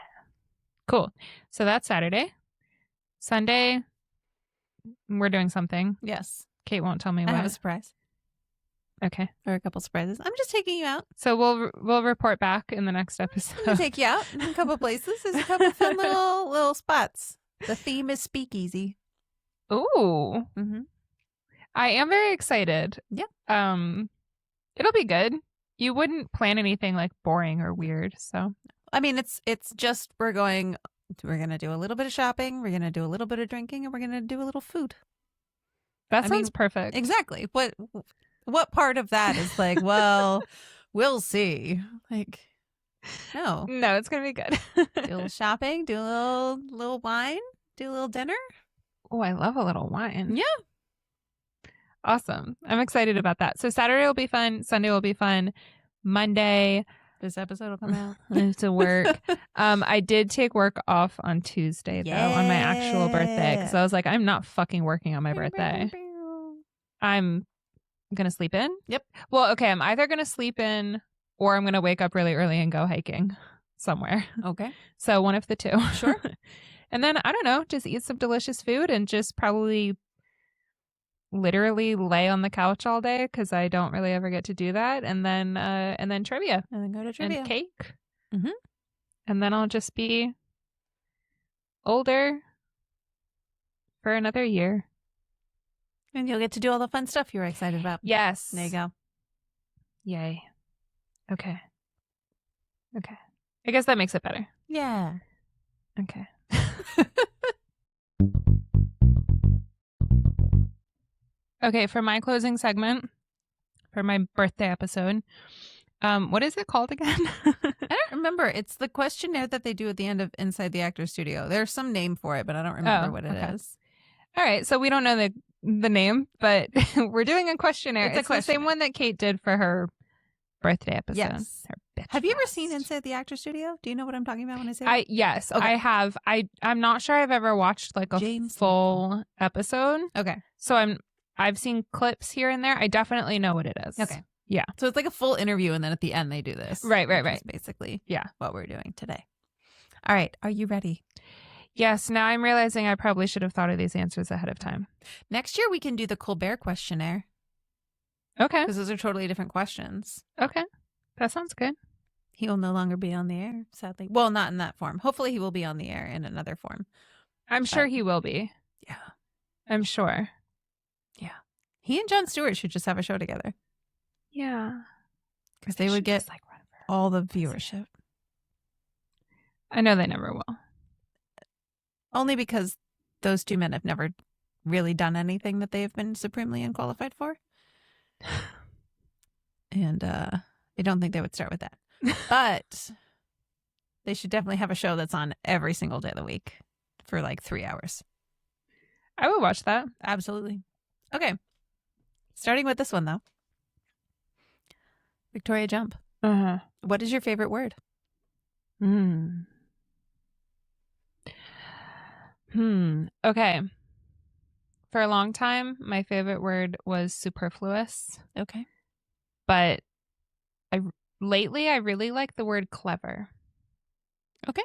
Cool. So that's Saturday. Sunday, we're doing something. Yes. Kate won't tell me what. I have a surprise. Okay. Or a couple surprises. I'm just taking you out. So we'll report back in the next episode. I'll take you out in a couple places. There's a couple fun little spots. The theme is speakeasy. Ooh. Mm-hmm. I am very excited. Yeah. It'll be good. You wouldn't plan anything like boring or weird, so. I mean, it's just we're going to do a little bit of shopping, we're going to do a little bit of drinking, and we're going to do a little food. That sounds perfect. Exactly. What part of that is like, well, we'll see. Like, no. No, it's going to be good. Do a little shopping, do a little wine, do a little dinner. Oh, I love a little wine. Yeah. Awesome. I'm excited about that. So Saturday will be fun. Sunday will be fun. Monday, this episode will come out. I have to work. I did take work off on Tuesday, though, on my actual birthday. Because I was like, I'm not fucking working on my birthday. I'm going to sleep in. Yep. Well, okay. I'm either going to sleep in or I'm going to wake up really early and go hiking somewhere. Okay. So one of the two. Sure. And then, I don't know, just eat some delicious food and just probably literally lay on the couch all day because I don't really ever get to do that. And then trivia. And then go to trivia. And cake. Mm-hmm. And then I'll just be older for another year. And you'll get to do all the fun stuff you were excited about. Yes. There you go. Yay. Okay. I guess that makes it better. Yeah. Okay. Okay, for my closing segment, for my birthday episode, what is it called again? I don't remember. It's the questionnaire that they do at the end of Inside the Actors Studio. There's some name for it, but I don't remember what it is. All right, so we don't know the name, but we're doing a questionnaire. It's the same one that Kate did for her birthday episode. Yes. Have you ever seen Inside the Actors Studio? Do you know what I'm talking about when I say that? Yes, okay. I have. I'm not sure I've ever watched like a full episode. Okay. So I've seen clips here and there. I definitely know what it is. Okay. Yeah. So it's like a full interview and then at the end they do this. Right. That's basically what we're doing today. All right. Are you ready? Yes. Now I'm realizing I probably should have thought of these answers ahead of time. Next year we can do the Colbert questionnaire. Okay. Because those are totally different questions. Okay. That sounds good. He will no longer be on the air, sadly. Well, not in that form. Hopefully he will be on the air in another form. I'm sure he will be. Yeah. I'm sure. Yeah. He and Jon Stewart should just have a show together. Yeah. Because they would get all the viewership. I know they never will. Only because those two men have never really done anything that they have been supremely unqualified for. And I don't think they would start with that. But they should definitely have a show that's on every single day of the week for like 3 hours. I would watch that. Absolutely. Okay. Starting with this one, though. Victoria Jump. Uh-huh. What is your favorite word? Okay. For a long time, my favorite word was superfluous. Okay. But lately, I really like the word clever. Okay.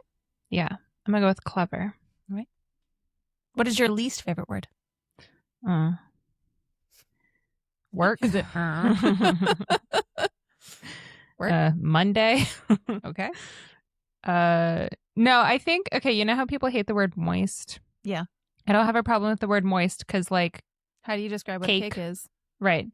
Yeah. I'm going to go with clever. All right. What is your least favorite word? Work. Is it work? Monday. Okay. No, I think, okay, you know how people hate the word moist? Yeah. I don't have a problem with the word moist because, like, how do you describe what cake is? Right.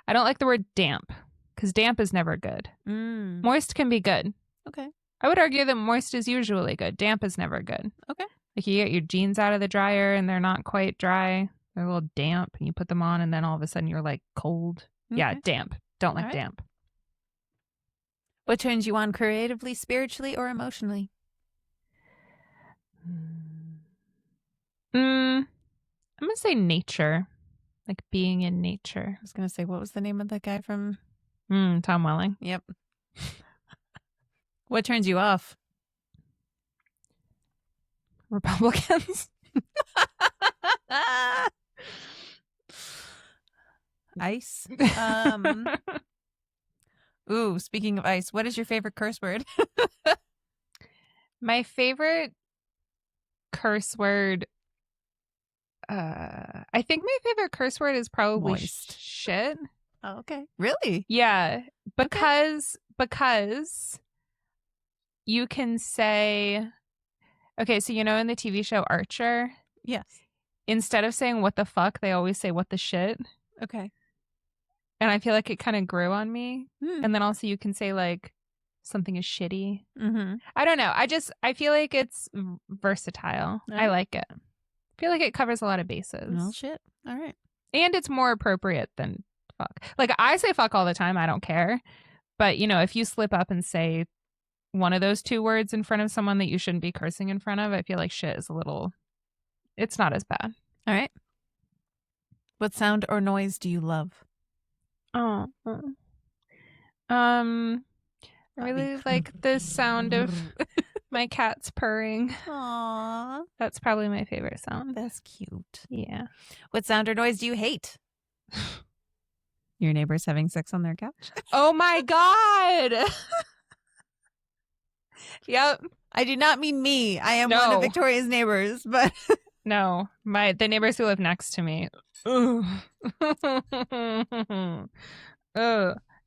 I don't like the word damp because damp is never good. Moist can be good. Okay. I would argue that moist is usually good. Damp is never good. Okay. Like you get your jeans out of the dryer and they're not quite dry. They're a little damp and you put them on and then all of a sudden you're like cold. Yeah, damp. Don't like damp. What turns you on creatively, spiritually, or emotionally? I'm going to say nature. Like being in nature. I was going to say, what was the name of that guy from? Tom Welling. Yep. What turns you off? Republicans. Ice. Ooh, speaking of ice, what is your favorite curse word? My favorite curse word, I think my favorite curse word is probably shit. Oh, okay. Really? Yeah, because you can say, okay, so you know in the TV show Archer? Yes. Instead of saying what the fuck, they always say what the shit. Okay. And I feel like it kind of grew on me. And then also you can say like something is shitty. I don't know. I feel like it's versatile. I like it. I feel like it covers a lot of bases. Well, shit. All right. And it's more appropriate than fuck. Like I say fuck all the time. I don't care. But you know, if you slip up and say one of those two words in front of someone that you shouldn't be cursing in front of, I feel like shit is it's not as bad. All right. What sound or noise do you love? Oh. I really like the sound of my cat's purring. Aww. That's probably my favorite sound. That's cute. Yeah. What sound or noise do you hate? Your neighbors having sex on their couch? Oh my God. Yep. I do not mean me. I am one of Victoria's neighbors, but no, the neighbors who live next to me. Ugh.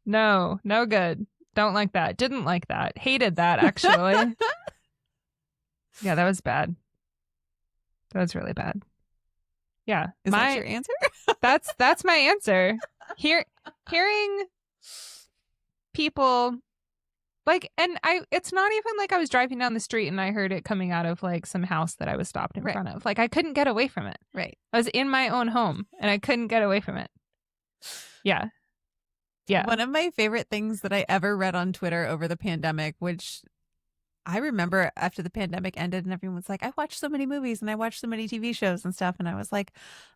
No good. Don't like that. Didn't like that. Hated that, actually. Yeah, that was bad. That was really bad. Yeah. Is that your answer? That's my answer. Hearing people like, and it's not even like I was driving down the street and I heard it coming out of like some house that I was stopped in front of. Like I couldn't get away from it. Right. I was in my own home and I couldn't get away from it. Yeah. Yeah. One of my favorite things that I ever read on Twitter over the pandemic, which I remember after the pandemic ended and everyone was like, I watched so many movies and I watched so many TV shows and stuff. And I was like,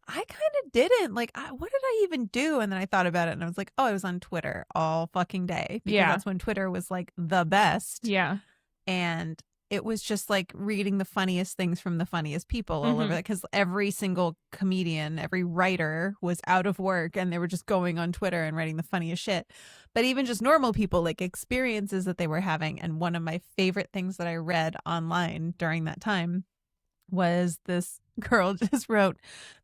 I kind of didn't. Like, what did I even do? And then I thought about it and I was like, oh, I was on Twitter all fucking day. Because that's when Twitter was like the best. Yeah. And it was just like reading the funniest things from the funniest people all over it. Because every single comedian, every writer was out of work and they were just going on Twitter and writing the funniest shit. But even just normal people, like experiences that they were having. And one of my favorite things that I read online during that time was this girl just wrote,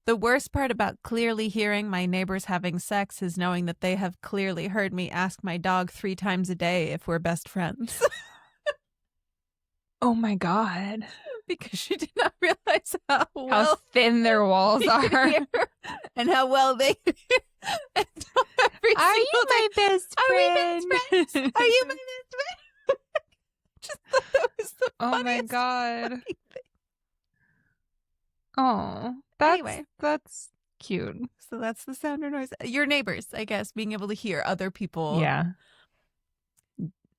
the worst part about clearly hearing my neighbors having sex is knowing that they have clearly heard me ask my dog 3 times a day if we're best friends. Oh my God. Because she did not realize how thin their walls are. And how well they and so are you my best friend? Are we best friends? Are you my best friend? Just thought that was the oh my God. Oh, that's cute. So that's the sound or noise. Your neighbors, I guess, being able to hear other people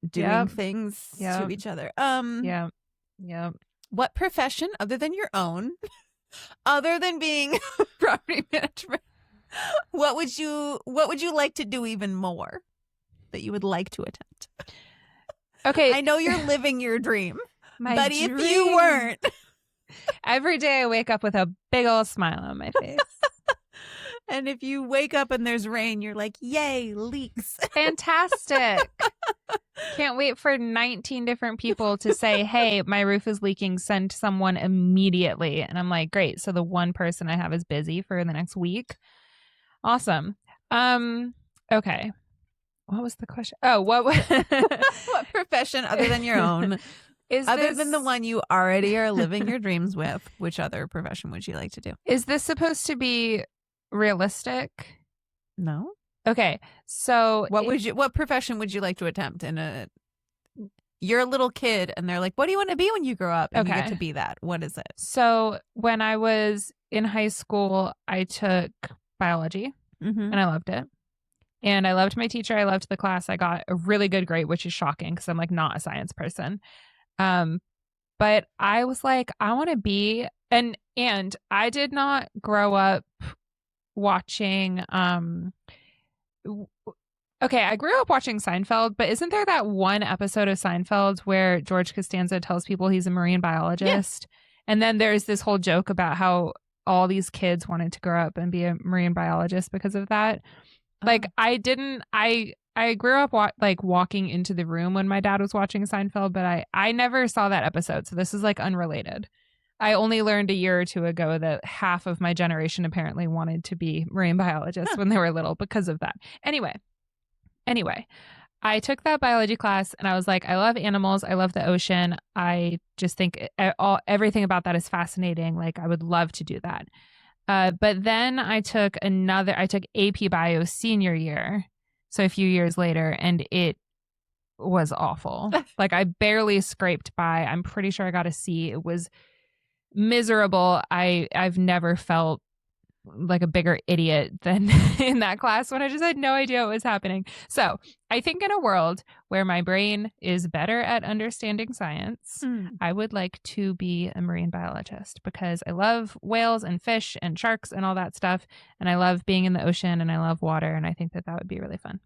doing things to each other. Yeah. What profession other than your own, other than being property management, what would you like to do even more that you would like to attempt? Okay. I know you're living your dream. But if you weren't. Every day I wake up with a big old smile on my face. And if you wake up and there's rain, you're like, yay, leaks. Fantastic. Can't wait for 19 different people to say, hey, my roof is leaking. Send someone immediately. And I'm like, great. So the one person I have is busy for the next week. Awesome. Okay. What was the question? Oh, what profession other than your own? Other than the one you already are living your dreams with, which other profession would you like to do? Is this supposed to be realistic? No. Okay. So what profession would you like to attempt you're a little kid and they're like, what do you want to be when you grow up? And you get to be that. What is it? So when I was in high school, I took biology and I loved it. And I loved my teacher. I loved the class. I got a really good grade, which is shocking because I'm like not a science person. But I was like, I want to be, and I did not grow up watching, okay, I grew up watching Seinfeld, but isn't there that one episode of Seinfeld where George Costanza tells people he's a marine biologist? Yeah. And then there's this whole joke about how all these kids wanted to grow up and be a marine biologist because of that. Like, I grew up walking into the room when my dad was watching Seinfeld, but I never saw that episode. So this is like unrelated. I only learned a year or two ago that half of my generation apparently wanted to be marine biologists when they were little because of that. Anyway, I took that biology class and I was like, I love animals. I love the ocean. I just think everything about that is fascinating. Like, I would love to do that. But then I took AP Bio senior year. So a few years later, and it was awful. Like, I barely scraped by. I'm pretty sure I got a C. It was miserable. I've never felt like a bigger idiot than in that class when I just had no idea what was happening. So I think in a world where my brain is better at understanding science, I would like to be a marine biologist because I love whales and fish and sharks and all that stuff. And I love being in the ocean and I love water. And I think that would be really fun.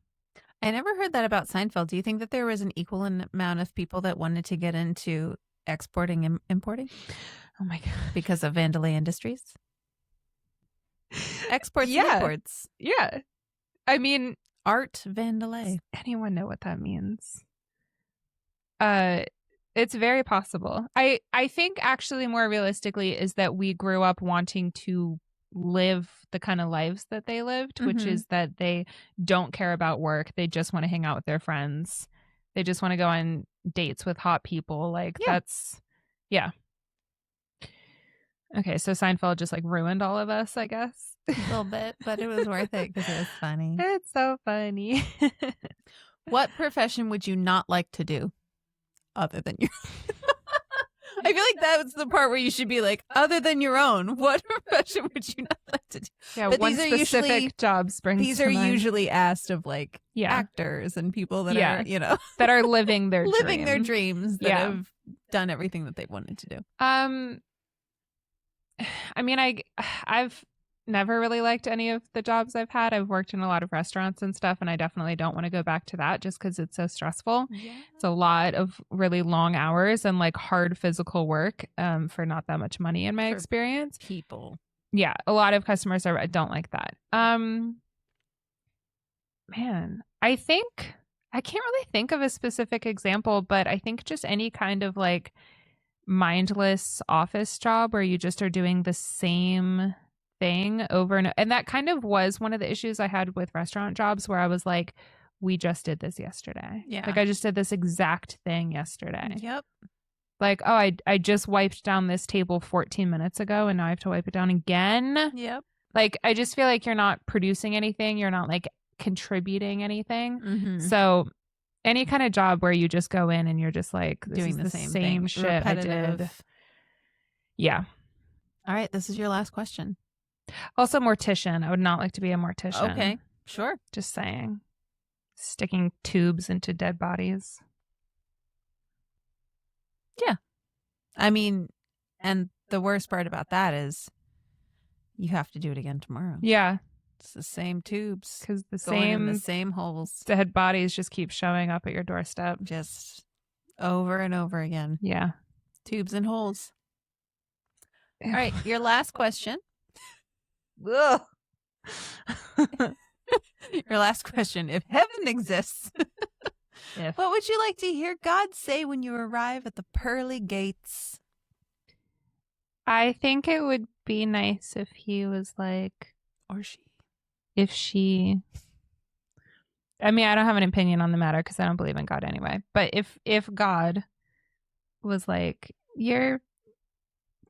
I never heard that about Seinfeld. Do you think that there was an equal amount of people that wanted to get into exporting and importing? Oh my God. Because of Vandalay Industries? Exports and imports. Yeah. I mean, Art Vandalay. Does anyone know what that means? It's very possible. I think actually more realistically is that we grew up wanting to live the kind of lives that they lived, which is that they don't care about work. They just want to hang out with their friends. They just want to go on dates with hot people. Like, that's, yeah. Okay, so Seinfeld just like ruined all of us, I guess. A little bit, but it was worth it because it was funny. It's so funny. What profession would you not like to do other than your I feel like that's the part where you should be like, other than your own, what profession would you not like to do? Yeah, but one specific job springs These are usually asked of like actors and people that are, you know, that are living their their dreams that have done everything that they've wanted to do. I mean, I've never really liked any of the jobs I've had. I've worked in a lot of restaurants and stuff, and I definitely don't want to go back to that just because it's so stressful. Yeah. It's a lot of really long hours and like hard physical work for not that much money in my experience. People. Yeah, a lot of customer service. I don't like that. Man, I think I can't really think of a specific example, but I think just any kind of like mindless office job where you just are doing the same thing over and that kind of was one of the issues I had with restaurant jobs where I was like, we just did this yesterday. Yeah. Like I just did this exact thing yesterday. Yep. Like, oh, I just wiped down this table 14 minutes ago and now I have to wipe it down again. Yep. Like, I just feel like you're not producing anything. You're not like contributing anything. So any kind of job where you just go in and you're just like doing the same shit repetitive. I did. Yeah. All right. This is your last question. Also, mortician. I would not like to be a mortician. Okay. Sure. Just saying. Sticking tubes into dead bodies. Yeah. I mean, and the worst part about that is you have to do it again tomorrow. Yeah. It's the same tubes. Because the same holes. Dead bodies just keep showing up at your doorstep. Just over and over again. Yeah. Tubes and holes. All right. Your last question. Ugh. Your last question. If heaven exists, what would you like to hear God say when you arrive at the pearly gates? I think it would be nice if he was like, or she. If she, I mean, I don't have an opinion on the matter because I don't believe in God anyway. But if God was like, your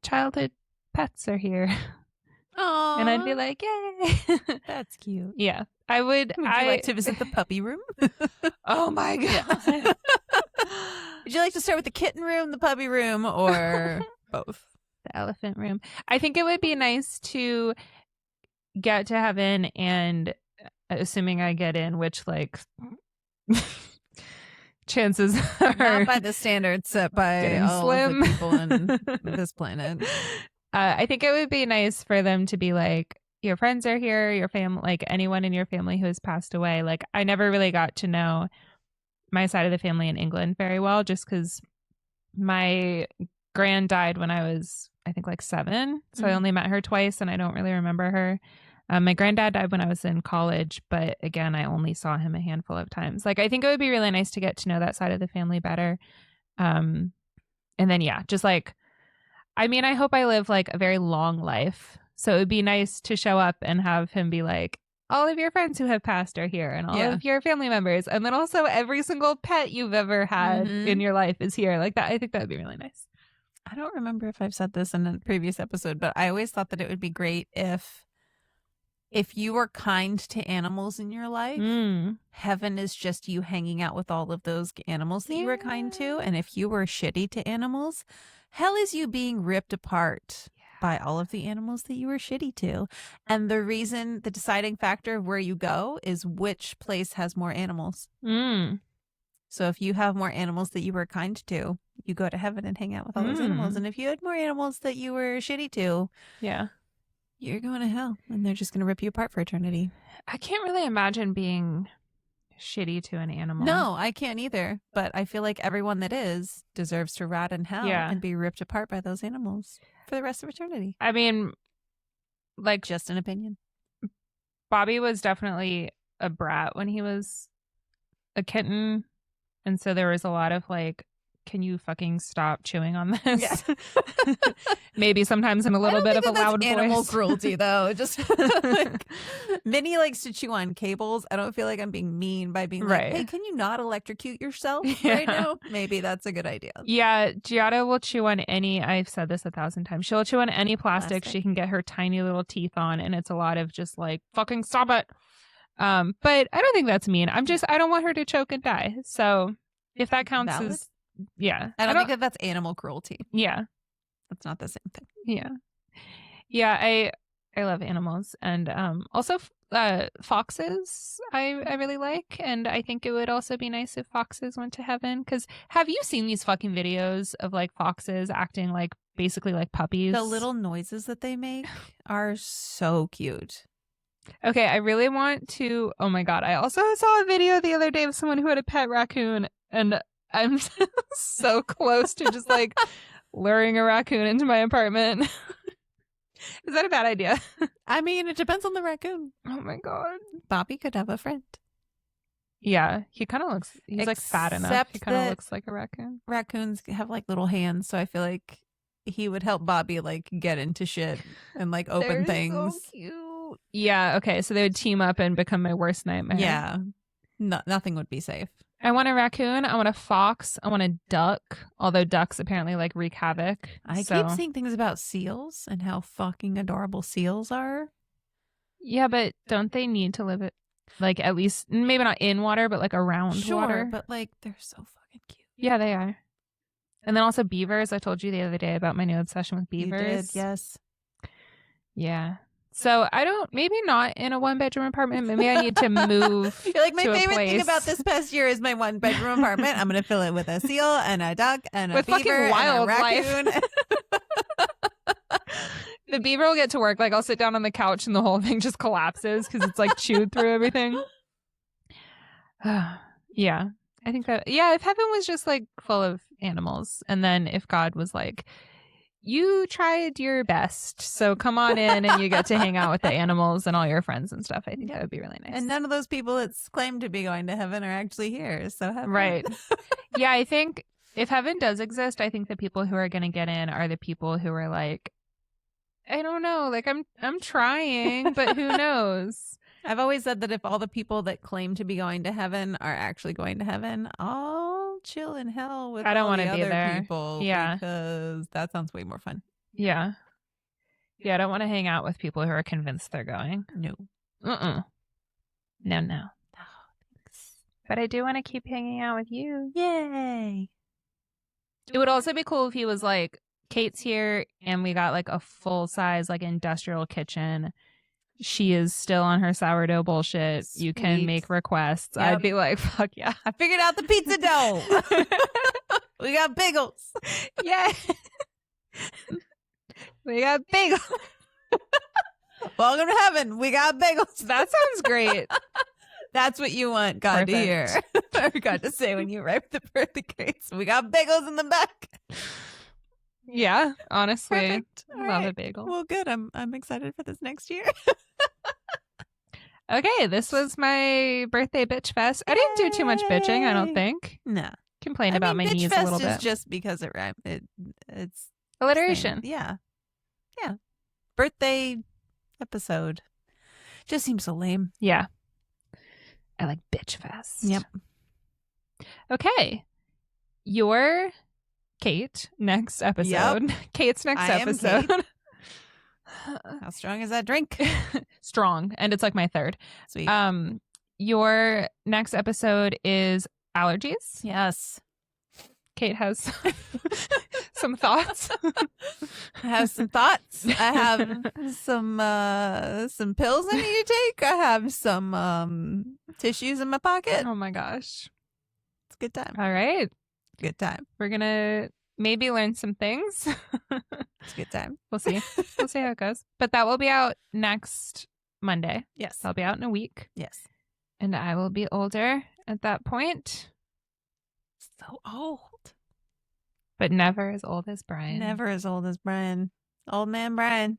childhood pets are here. Aww. And I'd be like, yay. That's cute. Yeah. I would. Would you like to visit the puppy room? Oh my God. Yeah. Would you like to start with the kitten room, the puppy room, or both? The elephant room. I think it would be nice to get to heaven and assuming I get in, which like chances are not by the standards set by all slim. Of the people on this planet. I think it would be nice for them to be like, your friends are here, your family, like anyone in your family who has passed away. Like I never really got to know my side of the family in England very well, just because my grand died when I was, I think, like 7. So I only met her twice and I don't really remember her. My granddad died when I was in college, but again, I only saw him a handful of times. Like, I think it would be really nice to get to know that side of the family better. And then, yeah, just like, I mean, I hope I live like a very long life. So it would be nice to show up and have him be like, all of your friends who have passed are here and all of your family members. And then also every single pet you've ever had in your life is here. Like that. I think that would be really nice. I don't remember if I've said this in a previous episode, but I always thought that it would be great if you were kind to animals in your life, heaven is just you hanging out with all of those animals that you were kind to. And if you were shitty to animals, hell is you being ripped apart by all of the animals that you were shitty to. And the deciding factor of where you go is which place has more animals. So if you have more animals that you were kind to, you go to heaven and hang out with all those animals. And if you had more animals that you were shitty to, you're going to hell and they're just going to rip you apart for eternity. I can't really imagine being shitty to an animal. No, I can't either. But I feel like everyone that is deserves to rot in hell and be ripped apart by those animals for the rest of eternity. I mean, like, just an opinion. Bobby was definitely a brat when he was a kitten. And so there was a lot of like, can you fucking stop chewing on this? Yeah. Maybe sometimes in a little bit of a loud voice. Animal cruelty, though. Just like, Minnie likes to chew on cables. I don't feel like I'm being mean by being like, hey, can you not electrocute yourself right now? Maybe that's a good idea. Yeah, Giada will chew on any, I've said this 1,000 times, she'll chew on any plastic she can get her tiny little teeth on. And it's a lot of just like, fucking stop it. But I don't think that's mean. I don't want her to choke and die. So if that counts as... Yeah. I don't think that that's animal cruelty. Yeah. That's not the same thing. Yeah. Yeah, I love animals. And also foxes I really like. And I think it would also be nice if foxes went to heaven. Because have you seen these fucking videos of like foxes acting like basically like puppies? The little noises that they make are so cute. Okay, I really want to... Oh my God. I also saw a video the other day of someone who had a pet raccoon and I'm so close to just like luring a raccoon into my apartment. Is that a bad idea? I mean, it depends on the raccoon. Oh my God. Bobby could have a friend. Yeah, he kind of looks, he's like fat enough. He kind of looks like a raccoon. Raccoons have like little hands, so I feel like he would help Bobby like get into shit and like open things. So cute. Yeah, okay, so they would team up and become my worst nightmare. Yeah. Nothing would be safe. I want a raccoon. I want a fox. I want a duck. Although ducks apparently like wreak havoc. I keep seeing things about seals and how fucking adorable seals are. Yeah, but don't they need to live it like at least maybe not in water, but like around water? But like they're so fucking cute. Yeah, they are. And then also beavers. I told you the other day about my new obsession with beavers. You did, yes. Yeah. So maybe not in a 1-bedroom apartment. Maybe I need to move. You're like, my favorite thing about this past year is my 1-bedroom apartment. I'm going to fill it with a seal and a duck and a beaver and a raccoon. The beaver will get to work. Like I'll sit down on the couch and the whole thing just collapses because it's like chewed through everything. Yeah. I think that, if heaven was just like full of animals and then if God was like, you tried your best, so come on in and you get to hang out with the animals and all your friends and stuff. I think that would be really nice. And none of those people that claim to be going to heaven are actually here, so have right. Yeah, I think if heaven does exist, I think the people who are going to get in are the people who are like, I don't know, like I'm trying, but who knows? I've always said that if all the people that claim to be going to heaven are actually going to heaven, I'll chill in hell with I don't want to be there. People. Yeah. Because that sounds way more fun. Yeah. Yeah, I don't want to hang out with people who are convinced they're going. No. No. No, thanks. But I do want to keep hanging out with you. Yay. It would also be cool if he was like, Kate's here and we got like a full size like industrial kitchen. she is still on her sourdough bullshit. Sweet. You can make requests. Yep. I'd be like, fuck yeah. I figured out the pizza dough. We got bagels. Yeah. We got bagels. Welcome to heaven. We got bagels. That sounds great. That's what you want God to hear. Or God to say when you write the birthday cakes. We got bagels in the back. Yeah, honestly. Perfect. Love a bagel. Well, good. I'm excited for this next year. Okay, this was my birthday bitch fest. I didn't do too much bitching, I don't think. No. Complain about my knees a little bit. It's just because it rhymes. It's alliteration. Yeah. Yeah. Birthday episode. Just seems so lame. Yeah. I like bitch fest. Yep. Okay. Your Kate next episode. Yep. Kate's next episode. Kate. How strong is that drink? Strong. And it's like my third. Sweet. Your next episode is allergies. Yes. Kate has some thoughts. I have some thoughts. I have some pills I need to take. I have some tissues in my pocket. Oh my gosh. It's a good time. All right. Good time. We're going to maybe learn some things. It's a good time. We'll see. We'll see how it goes. But that will be out next Monday. Yes. I'll be out in a week. Yes. And I will be older at that point. So old. But never as old as Brian. Never as old as Brian. Old man Brian.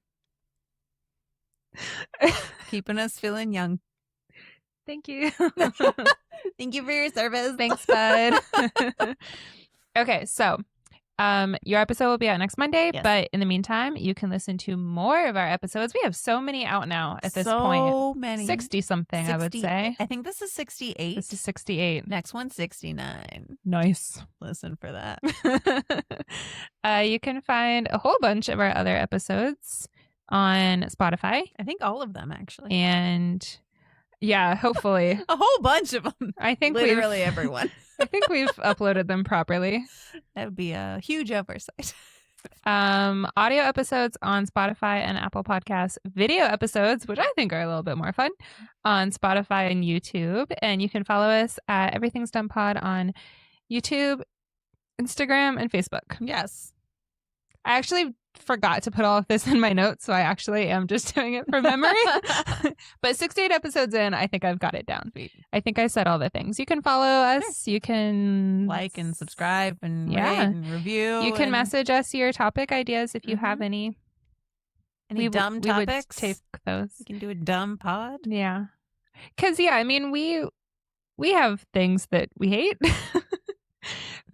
Keeping us feeling young. Thank you. Thank you for your service. Thanks, bud. Okay, so your episode will be out next Monday, yes. But in the meantime, you can listen to more of our episodes. We have so many out now at this point. So many. 60-something, I would say. I think this is 68. This is 68. Next one's 69. Nice. Listen for that. You can find a whole bunch of our other episodes on Spotify. I think all of them, actually. And yeah, hopefully. A whole bunch of them. I think literally everyone. I think we've uploaded them properly. That would be a huge oversight. Audio episodes on Spotify and Apple Podcasts, video episodes, which I think are a little bit more fun, on Spotify and YouTube. And you can follow us at Everything's Done Pod on YouTube, Instagram, and Facebook. Yes. I actually forgot to put all of this in my notes, so I actually am just doing it from memory. But 68 episodes in, I think I've got it down. Sweet. I think I said all the things. You can follow us. You can like and subscribe and rate and review. You can message us your topic ideas if you have any. Any dumb topics? We would take those. You can do a dumb pod. Yeah. Because, yeah, I mean, we have things that we hate.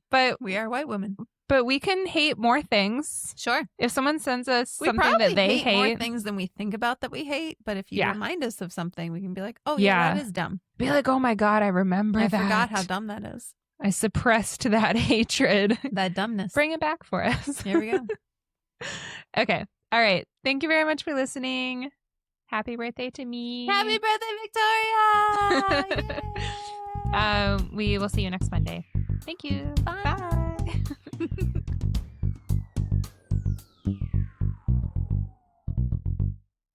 But we are white women. But we can hate more things. Sure. If someone sends us something that they hate. More things than we think about that we hate. But if you remind us of something, we can be like, oh, yeah, that is dumb. Be like, oh my God, I remember that. I forgot how dumb that is. I suppressed that hatred. That dumbness. Bring it back for us. Here we go. Okay. All right. Thank you very much for listening. Happy birthday to me. Happy birthday, Victoria. We will see you next Monday. Thank you. Bye. Bye.